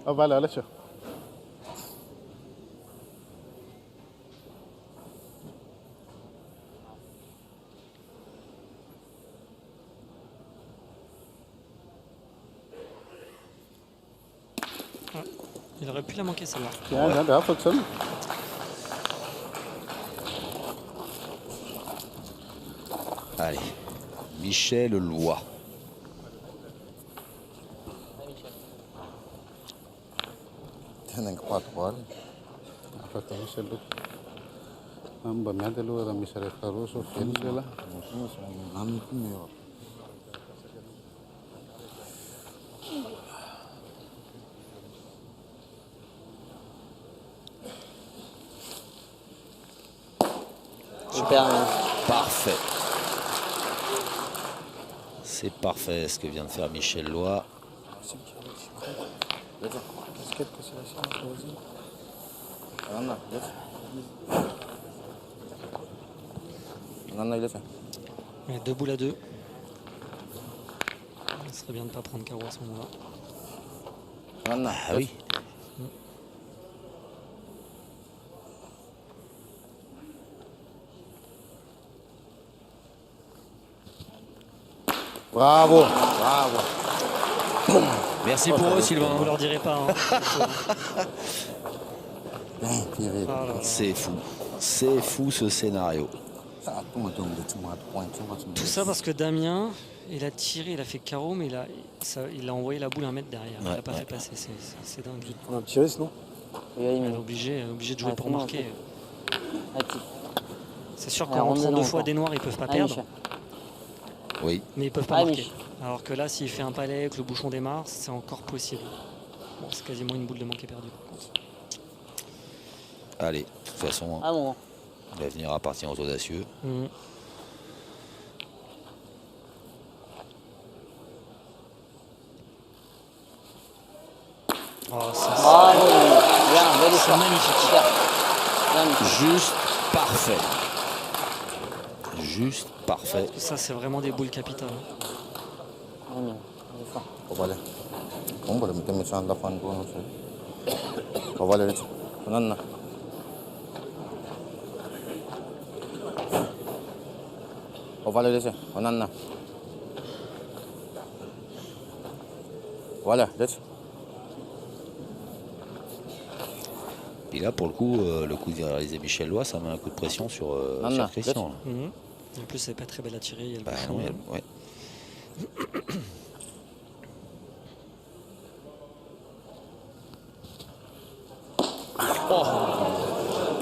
Ah voilà, là, tiens. Il aurait pu la manquer celle-là. Tiens, là, faut que ça. Allez, Michel Loy. Tienen 4 ali. Afakawisa lo. Amba miadelo era misare caruso felsela. Nami kumeo. Super. Parfait. C'est parfait ce que vient de faire Michel Loy. Ouais, 2 boules à 2. Il serait bien de ne pas prendre carreau à ce moment-là. Ah oui. Bravo, bravo. Merci pour eux, Sylvain. Vous leur direz pas. Hein. C'est fou. C'est fou ce scénario. Tout ça parce que Damien, il a tiré, il a fait carreau, mais il a envoyé la boule 1 mètre derrière. Il n'a pas fait passer. C'est dingue. On a petit risque, non? Il est obligé de jouer pour marquer. C'est sûr Alors, qu'en rentrant 2 encore. fois des noirs, ils peuvent pas perdre. Oui. Mais ils peuvent pas Allez, marquer. Mich. Alors que là, s'il fait un palais, que le bouchon démarre, c'est encore possible. Bon, c'est quasiment une boule de manquer perdue. Allez, de toute façon, Ah bon. l'avenir appartient aux audacieux. Mhm. Oh, ça, Bravo. Bien, bel c'est effort. magnifique. Super. Bien, Mich. Juste parfait. Juste parfait. Ça, c'est vraiment des boules capitales. Bien, bel effort. Vale. Vale, metemos en la fan con nosotros. Vale, Nana. Vale, laisse. Nana. Voilà, laisse. Et là, pour le coup de réaliser Michel Loy, ça met un coup de pression sur Christian. Là. Mhm. En plus, c'est pas très belle à tirer. Il y a le Bah, bouchon. non, ouais.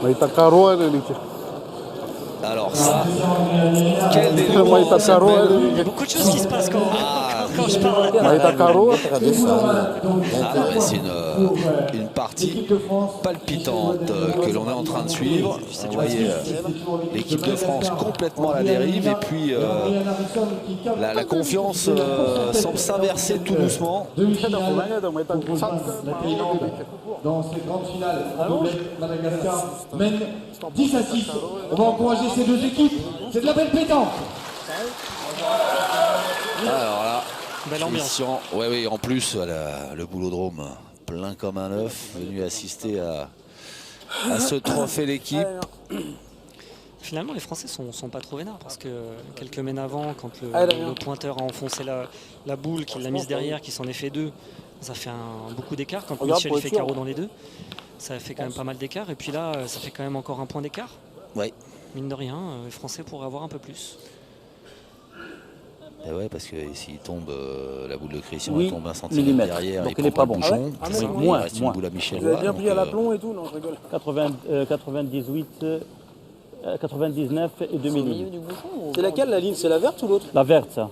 Maita caro ele lice. Alors ça, quel délire. Maita caro Il y ele a lice. beaucoup de choses qui se passent quand je parle. Maita caro. Ah non, mais c'est une partie palpitante que l'on est en train de suivre. Vous voyez l'équipe de France complètement à la dérive et puis la confiance semble s'inverser tout doucement. La Thaïlande, dans cette grande finale, doublette Madagascar, mène 10-6. On va encourager ces deux équipes. C'est de la belle pétanque. Alors là, Belle ambiance. Christian, oui, en plus le boulodrome plein comme un œuf, venu assister à ce trophée l'équipe. Finalement, les Français sont pas trop vénards parce que quelques mènes avant, quand le pointeur a enfoncé la boule, qu'il l'a mise derrière, qu'il s'en est fait 2, ça fait beaucoup d'écart. Quand Michel fait carreau dans les 2, ça fait quand même pas mal d'écart. Et puis là, ça fait quand même encore un point d'écart. Oui. Mine de rien, les Français pourraient avoir un peu plus. Et ouais, parce que s'il tombe, la boule de Christian Oui, elle tombe 1 centimètre millimètres. derrière, Donc il il est prend pas le bon. bouchon. Ah ouais. Oui, Moins, il reste une moins. boule à Michel Vous avez Loy. bien donc, pris à l'aplomb et tout, non, je rigole. 98, 99 et 2 Au milieu millimètres. du bouchon ou C'est laquelle la ligne? C'est la verte ou l'autre? La verte, ça.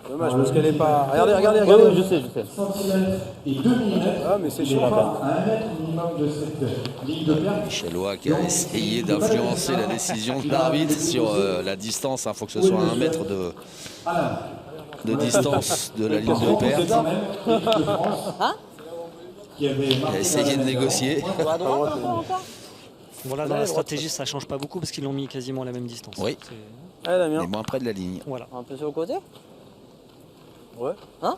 Dommage, parce qu'elle est pas. Regardez, regardez, Oui, regardez. oui, je sais. Centimètres et 2 mm. Ah, mais c'est Il chaud. n'est pas à 1 mètre minimum de cette ligne de perte. Michel Loy qui a essayé d'influencer la décision de l'arbitre sur la distance. Il faut que ce soit à 1 mètre de distance de la ligne de perte. Quand même, l'équipe de France, qui avait Il a marqué essayé de négocier. à droite encore. Voilà, dans la stratégie, ça change pas beaucoup parce qu'ils l'ont mis quasiment à la même distance. Oui. C'est- Allez, Damien. Mais moins près de la ligne. Voilà. Un peu sur le côté. Ouais. Hein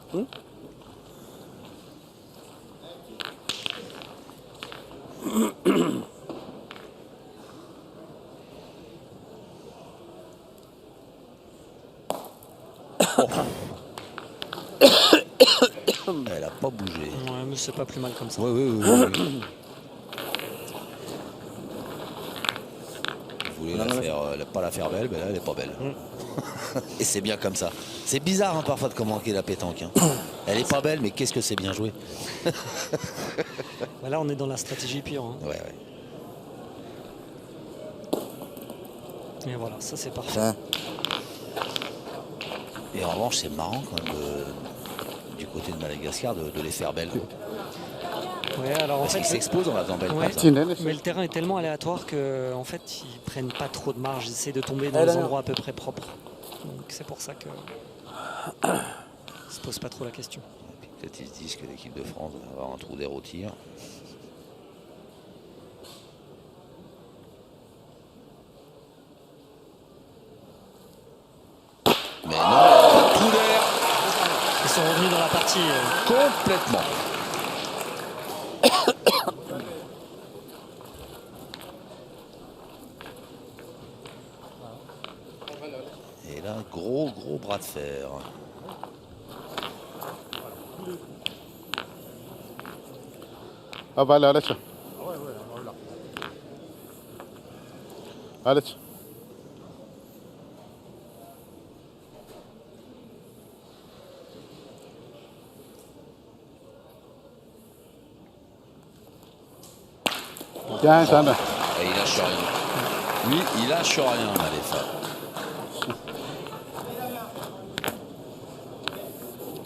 Elle a pas bougé. Ouais, mais c'est pas plus mal comme ça. Oui. voulez Non, la non, faire, pas la faire belle, ben là, elle est pas belle. Et c'est bien comme ça. C'est bizarre hein, parfois de commenter la pétanque. Hein. Elle est pas belle, mais qu'est-ce que c'est bien joué. Là, on est dans la stratégie pure. Hein. Ouais, ouais. Et voilà, ça c'est parfait. Tiens. Et en revanche, c'est marrant quand même du côté de Madagascar de les faire belles. Ouais, alors en Parce qu'ils fait, s'exposent en la faisant belle. ouais, comme ça. mais le terrain est tellement aléatoire que en fait, ils prennent pas trop de marge. Ils essaient de tomber dans Ah, des là, endroits à peu près propres. Donc c'est pour ça que se pose pas trop la question. Et puis, peut-être ils se disent que l'équipe de France va avoir un trou d'air au tir. Mais non, trou d'air Ils sont revenus dans la partie. complètement. Et là, gros bras de fer. Ah bah là, tiens. Allez, tiens. Tiens, ça là. Et il lâche rien. Lui, il lâche rien, Maléfa.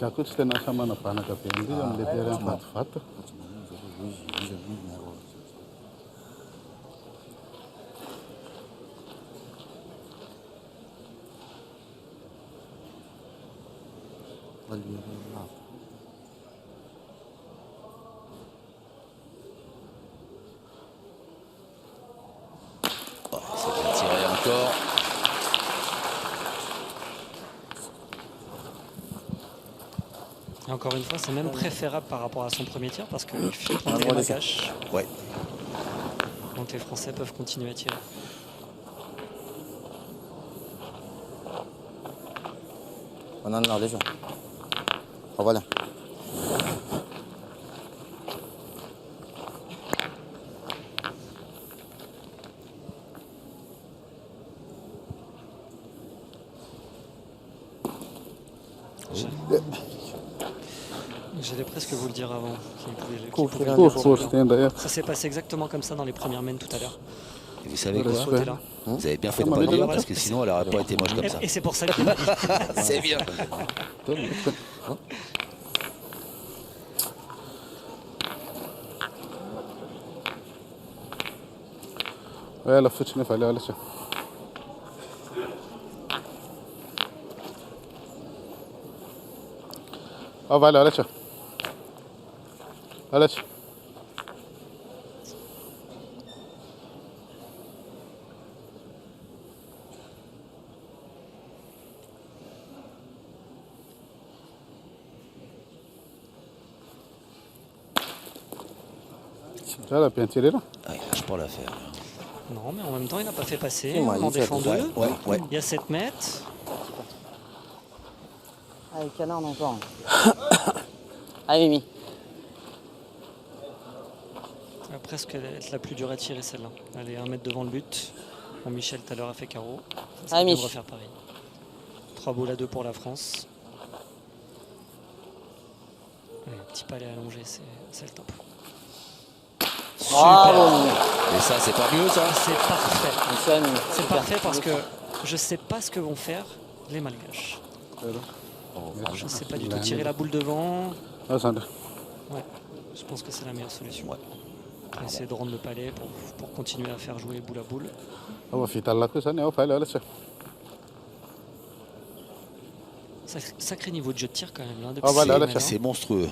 Jaku tsy tena asa manabanaka be indrindra amin'ilay terrain vatovato. Oh, c'est bien tiré encore. Et encore une fois, c'est même préférable par rapport à son premier tir parce qu'il fait prendre les caches. Ouais. Donc les Français peuvent continuer à tirer. On en a déjà. Oh, voilà. J'allais presque vous le dire avant. Course, d'ailleurs. Ça s'est passé exactement comme ça dans les premières mènes tout à l'heure. Et vous savez quoi? Sauter là. Vous avez bien fait de pas le dire parce que sinon elle n'aurait pas été moche comme ça. Et c'est pour ça que C'est bien. Ouais, la foot, il fallait aller, tiens. Ah, voilà, allez, tiens. Allez, tiens. Ça, la bien tiré là. Ah, il lâche pas l'affaire. non, mais en même temps, il n'a pas fait passer. Si, moi, On en il fait défend ça. deux. Ouais. Il y a 7 mètres. Allez, canard encore. Allez, Mimi. Ça va presque être la plus dure à tirer celle-là. Elle est 1 mètre devant le but. Bon, Michel tout à l'heure a fait carreau. Ça Allez, peut Mich. refaire pareil. 3 boules à 2 pour la France. Allez, petit palais allongé, c'est le top. Bravo, Mimi. Et ça, c'est pas mieux ça? C'est parfait. Michel, Mimi. C'est Super. parfait parce que je ne sais pas ce que vont faire les Malgaches. Je ne sais pas du tout. Tirer la boule devant, Ah, ça, ouais, je pense que c'est la meilleure solution. Essayer de rendre le palais pour continuer à faire jouer boule à boule. ah, bah, fit alla que ça, il fallait aller, tiens. Sacré niveau de jeu de tir quand même. Là, depuis Ah, voilà, ces là, semaines, C'est monstrueux.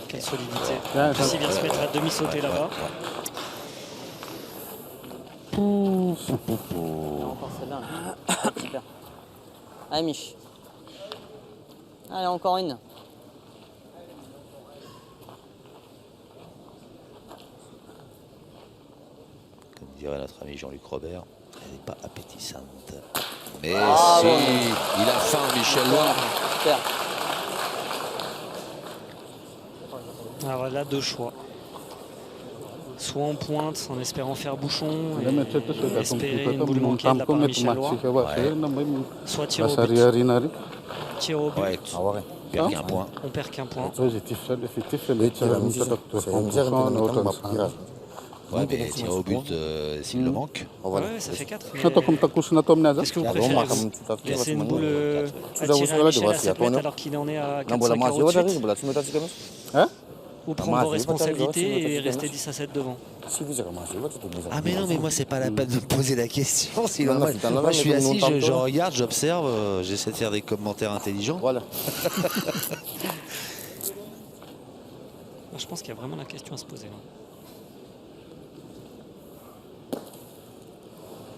Quelle solidité. Ouais, En plus, il vient se mettre à demi-sauter là-bas. Encore celle-là. Super. Allez, Mich. Allez, encore une. Comme dirait notre ami Jean-Luc Robert, elle n'est pas appétissante. Mais Ah, si, bon. il a faim, Michel Loire. Super. Alors là, deux choix. Soit on pointe en espérant faire bouchon et espérer une boule manquée de la part de Michel Loire. Soit tir au but. Tir au but. Ouais, tu perds qu'un point. On perd qu'un point. Ouais, mais tir au but, s'il le manque. Ouais, ça fait 4. Qu'est-ce que vous Ah, préférez laisser une boule à tirer à Michel à sa tête alors qu'il en est à 4-5 euros de suite, ou prendre vos responsabilités et rester 10-7 devant? Ah mais non, mais moi c'est pas la peine de me poser la question. Sinon, moi je suis assis, je regarde, j'observe, j'essaie de faire des commentaires intelligents. Voilà. Je pense qu'il y a vraiment la question à se poser. Là.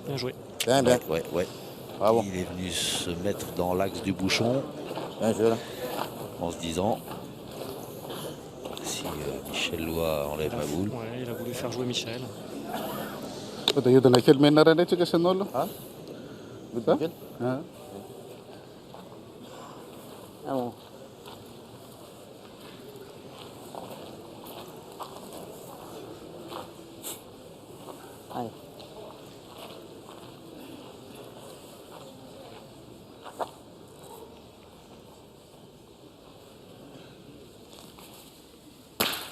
Bien joué. Bien, bien. Ouais. Bravo. Il est venu se mettre dans l'axe du bouchon. Bien joué là. En se disant, si Michel Loire enlève la boule. Ouais, il a voulu faire jouer Michel. Ah bon. Allez.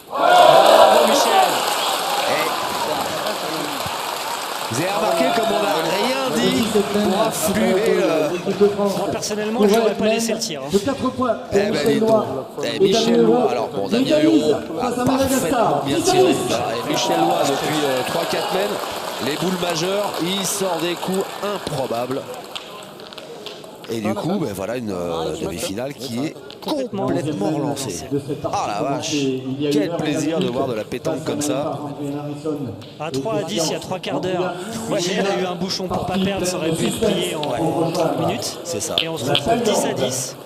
Bravo Michel. Vous avez remarqué comme on n'a rien dit pour influer. Moi personnellement, je n'aurais pas laissé le tir. De 4 points pour Eh ben, Michel dis donc. Loire. Eh, Michel Loire, alors bon, Damien Hureau a face à parfaitement Madagascar. bien tiré. Et Michel Loire, depuis 3-4 mètres, les boules majeures, il sort des coups improbables. Et du coup, ben voilà une demi-finale qui est complètement relancée. Ah la vache, quel plaisir de voir de la pétanque comme ça. À 3 à 10, il y a 3 quarts d'heure. Michel a eu un bouchon pour pas perdre, ça aurait pu être plié en 30 minutes. C'est ça. Et on se retrouve 10 à 10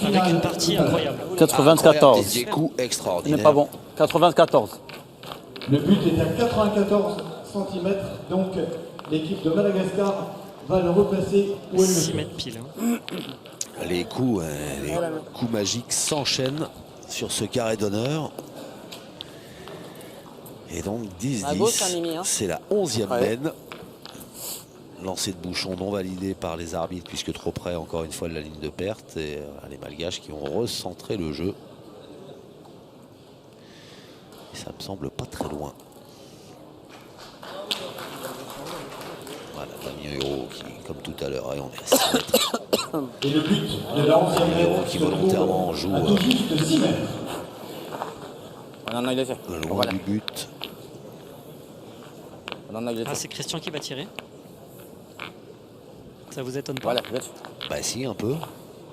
avec une partie incroyable. 94. Des coups Ce extraordinaires. n'est pas bon. 94. Le but est à 94 cm, donc l'équipe de Madagascar va le replacer où elle le 6 fait. mètres pile. Hein. Les coups magiques s'enchaînent sur ce carré d'honneur. Et donc À gauche, hein, 10-10, Mimi, hein. c'est la 11e mène. Lancé de bouchon non validé par les arbitres puisque trop près encore une fois de la ligne de perte. Et les Malgaches qui ont recentré le jeu. Et ça me semble pas très loin. Voilà, Damien Hureau qui, comme tout à l'heure, on est à 6 mètres. Et le but de la 11e Hureau mène qui se volontairement trouve joue à tout juste de 6 mètres. loin du but. Ah, c'est Christian qui va tirer. Ça vous étonne pas? Voilà. Bah si, un peu.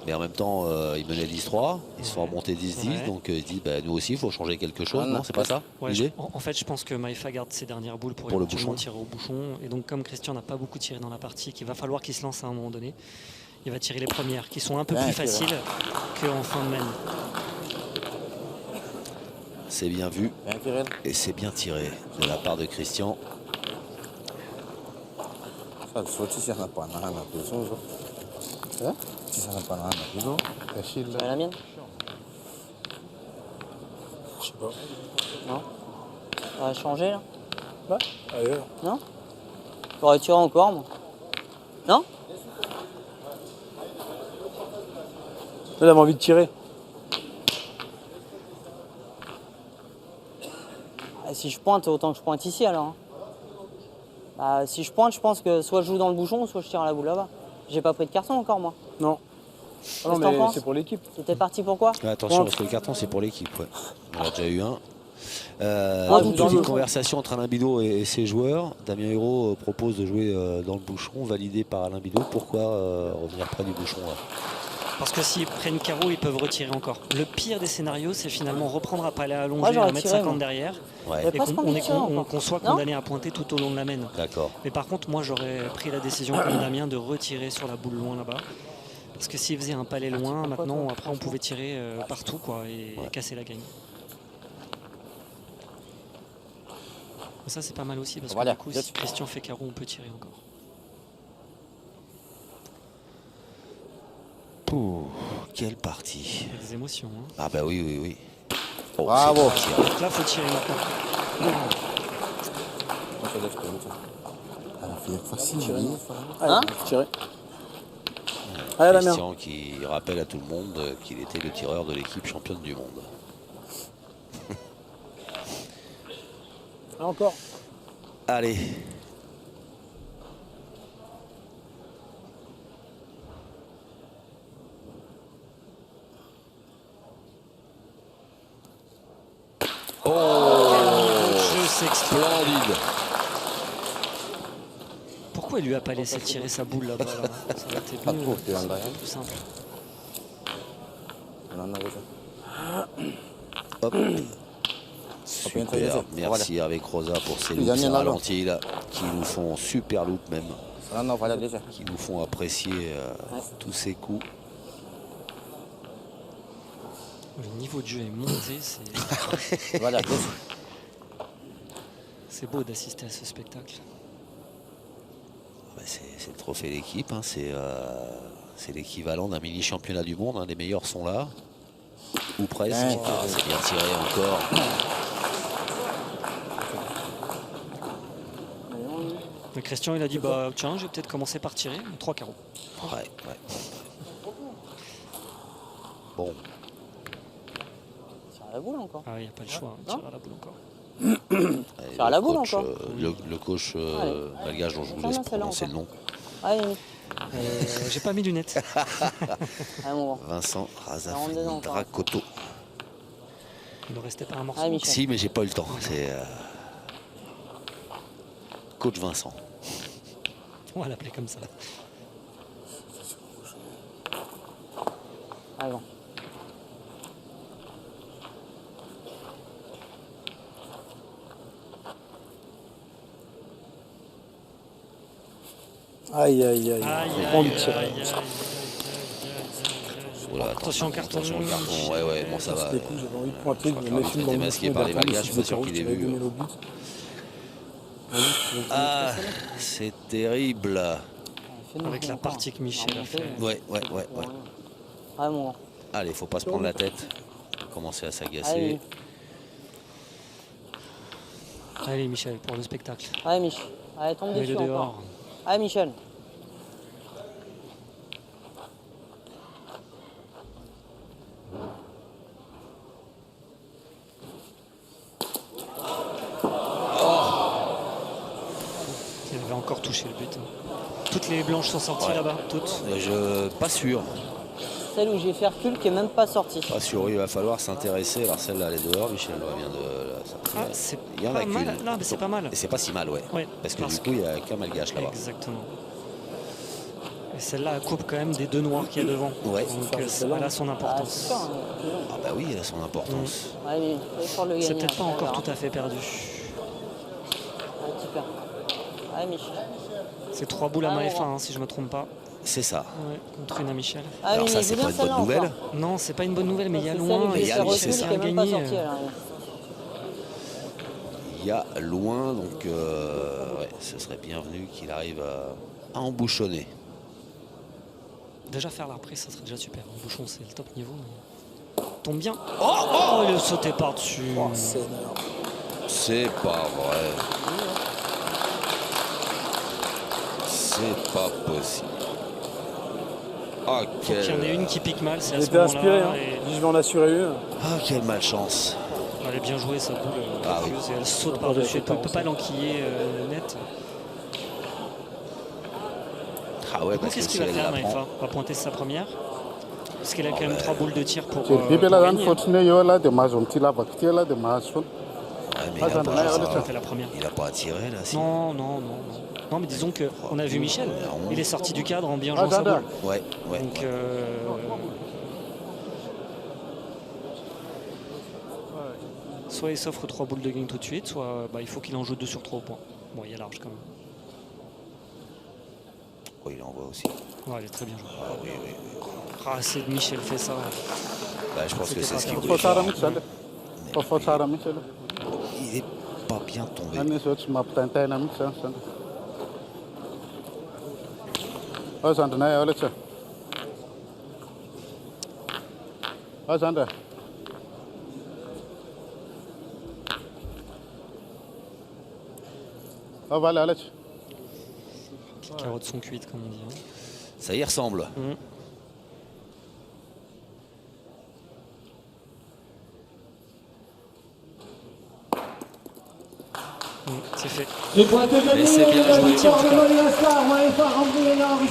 Mais en même temps, ils menaient 10-3. Ils se font remonter 10-10. Ouais. Donc ils disent, bah, nous aussi, il faut changer quelque chose. Ah, non, c'est pas ça Ouais, l'idée en fait, je pense que Maïfa garde ses dernières boules pour le éventuellement bouchon. tirer au bouchon. Et donc, comme Christian n'a pas beaucoup tiré dans la partie, qu'il va falloir qu'il se lance à un moment donné, il va tirer les premières, qui sont un peu Bien plus tiré. faciles qu'en fin de mène. C'est bien vu. Bien tiré. Et c'est bien tiré de la part de Christian. Ça, si ça n'a pas un an, si ça n'a pas un an, C'est la mienne? Je sais pas. Non? Ça va changer là? Bah, ailleurs. Non? J'aurais tiré encore moi. Non? Elle avait envie de tirer. Et si je pointe, autant que je pointe ici alors. Hein. Bah, si je pointe, je pense que soit je joue dans le bouchon, soit je tire à la boule là-bas. J'ai pas pris de carton encore moi. Non. Qu'est-ce Non, que t'en mais penses? c'est pour l'équipe. C'était parti pour quoi? Attention, parce que le carton, c'est pour l'équipe. Ouais. On en a déjà eu un. Ah, Une dans le petite bouchon. conversation entre Alain Bidot et ses joueurs. Damien Hureau propose de jouer dans le bouchon, validé par Alain Bidot. Pourquoi revenir près du bouchon là? Parce que s'ils prennent carreau, ils peuvent retirer encore. Le pire des scénarios, c'est finalement reprendre à palais allongé, Moi, j'aurais à 1,50 tiré, m moi. derrière, Ouais, Mais et presque envie de tirer encore. qu'on soit Non? condamné à pointer tout au long de la mène. d'accord. Mais par contre, moi, j'aurais pris la décision comme Damien de retirer sur la boule loin là-bas. Parce que s'il faisait un palais loin, maintenant, après, on pouvait tirer partout quoi, et casser la gagne. Ça, c'est pas mal aussi, parce que Voilà. du coup, si Christian fait carreau, on peut tirer encore. Pouh, quelle partie. Il y a des émotions. Hein. Ah bah oui, oui, oui. Oh, Bravo. Donc là, faut tirer maintenant. Elle a fait facile. Hein? Tiré. Allez, la merde. Christian qui rappelle à tout le monde qu'il était le tireur de l'équipe championne du monde. Encore. Allez. Je sais que Splendide. pourquoi il lui a pas laissé tirer sa boule là-bas là. Ça aurait été Pas mieux, trop, t'es ça en aurait été derrière. plus simple. Hop. Super, Super. Merci avec Rosa pour ces Il y loops en a et là. ralentis là, qui nous font super loop même, Non, voilà déjà. qui nous font apprécier tous ces coups. Le niveau de jeu est monté, Voilà, c'est beau d'assister à ce spectacle. Bah, c'est le trophée d'équipe, hein. C'est l'équivalent d'un mini championnat du monde, hein. Les meilleurs sont là, ou presque. Ouais. Ah, c'est bien tiré encore. Donc Christian il a dit bah tiens je vais peut-être commencer par tirer 3 carreaux. Ouais, ouais. Bon, Tire à la boule encore. Ah il n'y a pas le choix, hein, tirer à la boule encore. allez, Tire à la le boule coach, encore. le coach Allez. malgache dont je vous Prends-la, laisse celle-là prononcer le encore. nom, Allez, J'ai pas mis lunettes. allez mon grand. Vincent rentre dedans encore. Razadrakoto. Il ne restait pas un morceau. Allez, Michel. Si, mais j'ai pas eu le temps. C'est coach Vincent. On va l'appeler comme ça. Allez, bon. Aïe, aïe, aïe. On lui tire. Voilà, Attention, carton. Attention, carton. Ouais, ouais, bon, ça va. Les coups, j'avais envie de pointer, je me méfie C'était masqué par les Malgaches, je suis pas sûr qu'il ait vu. Ah, c'est terrible. Avec la partie que Michel a fait. Ouais, ouais, ouais, ouais. Allez, mon grand. Allez, faut pas se prendre la tête. Commencer à Allez. s'agacer. Allez Michel pour le spectacle. Allez, Michel. Allez, tombe Mets-le dessus encore. dehors. Allez, Michel. Il avait encore touché le but. Toutes les blanches sont sorties Ouais. là-bas, toutes. Pas sûr. Celle où j'ai fait recul qui est même pas sortie. Pas sûr, il va falloir s'intéresser. Alors celle-là, elle est dehors, Michel vient de la sortir. Ah, c'est Il y en a pas mal. qu'une. Non, mais c'est pas mal. Et c'est pas si mal, ouais. Ouais, Parce que du coup, il n'y a qu'un Malgache là-bas. Exactement. Et celle-là elle coupe quand même des deux noirs qu'il y a devant. Ouais. Donc elle a son Ah, importance. super, hein. Ah bah oui, elle a son importance. Allez, il faut le gagner. C'est peut-être pas hein, on encore verra. tout à fait perdu. Allez, super. Allez, Michel. C'est 3 boules à Ah, main on fin, va. hein, si je me trompe pas. C'est ça. Ouais, contre une à Michel. Ah, Alors oui, ça, mais c'est bien pas une celle-là bonne nouvelle. encore. Non, c'est pas une bonne nouvelle, mais il y a C'est loin. celle où j'ai il y a fait loin, recul c'est ça. qui est même pas gagné. sortie à l'arrière. Il y a loin, donc ouais, ce serait bienvenu qu'il arrive à embouchonner. Déjà faire la reprise, ça serait déjà super. Le bouchon, c'est le top niveau. Mais... Tombe bien. Oh, il a sauté par-dessus. Oh, c'est C'est pas vrai. C'est pas possible. Ah, Faut qu'il y en ait quelle... une qui pique mal, c'est à ce J'étais inspiré, moment-là. hein. Et... Je vais en assurer une. Ah, quelle malchance. Elle est bien jouée, sa boule. Ah oui. Et elle saute par-dessus. Elle ne peut pas l'enquiller net. Ah ouais, Du coup, parce que qu'est-ce si qu'il va elle faire, la Maïfa prend... Va pointer sa première. Parce qu'il a quand même 3 boules de tir pour Bibela dan gagner. fortune yo la de mazon tila bakti la de mazon. Ouais, mais Ah, il a j'en ai pas- rien, Ça fait la première. il a pas attiré là, si. Non, non, non, non. Non, mais disons qu'on a vu Michel. Il est sorti du cadre en bien Ah, jouant sa j'adore. boule. Ouais, ouais. Donc, ouais. soit il s'offre 3 boules de gain tout de suite, soit il faut qu'il en joue 2 sur 3 au point. Bon, il y a large quand même. Oh, il envoie aussi. Ouais, il est très bien joué. Ah oui, oui, oui. Ah, c'est de Michel fait ça. Bah, je pense que c'est ce qu'il voulait Fotara faire. Michel. Fotara Michel. Il est pas bien tombé. Ani so tsma ptanta na Michel. Oh, sandana yo la tsa. Ah, Zander. Ah, voilà, là. Les carottes sont cuites, comme on dit. Hein. Ça y ressemble. C'est fait. Et pour être gagné, c'est bien la joué. victoire de Madagascar,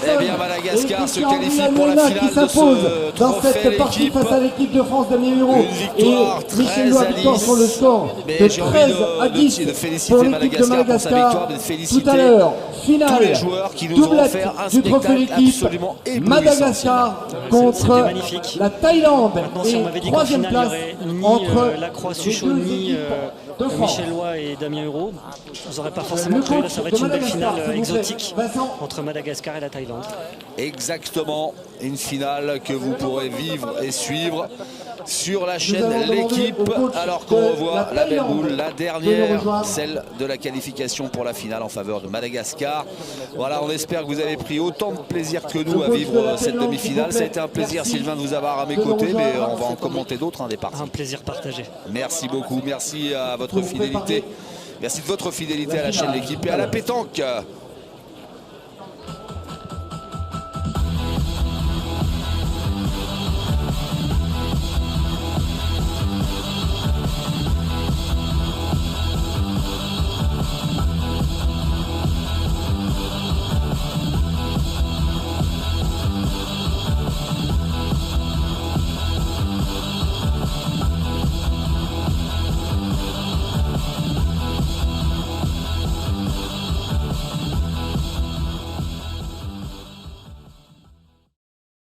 Eh bien, Madagascar se qualifie pour la finale de ce dans trophée cette partie l'équipe. face à l'équipe de France d'Amien Hureau. Une Et victoire Michel très à victoire sur le 10. score Mais de j'ai envie 13 à de 10 féliciter pour l'équipe de Madagascar pour sa victoire, mais de Tout féliciter à l'heure, finale, tous les joueurs qui nous ont doublette offert un du trophée spectacle l'équipe, absolument éblouissant. Madagascar C'était contre magnifique. la Thaïlande. Maintenant, si on Et m'avait dit qu'en troisième finale, il place y aurait ni entre Lacroix, les Suchot, deux ni équipes de France. Michel Loy et Damien Hureau, vous n'aurez pas forcément cru. Là, ça va être une belle finale exotique entre Madagascar et la Thaïlande. Exactement, une finale que vous pourrez vivre et suivre sur la chaîne L'équipe, alors qu'on revoit la belle boule, la dernière, celle de la qualification pour la finale en faveur de Madagascar. Voilà, on espère que vous avez pris autant de plaisir que nous à vivre cette demi-finale. Ça a été un plaisir, Sylvain, de vous avoir à mes côtés, mais on va en commenter d'autres, des parties. Un plaisir partagé. Merci beaucoup, merci à votre fidélité. Merci de votre fidélité à la chaîne L'équipe et à la pétanque.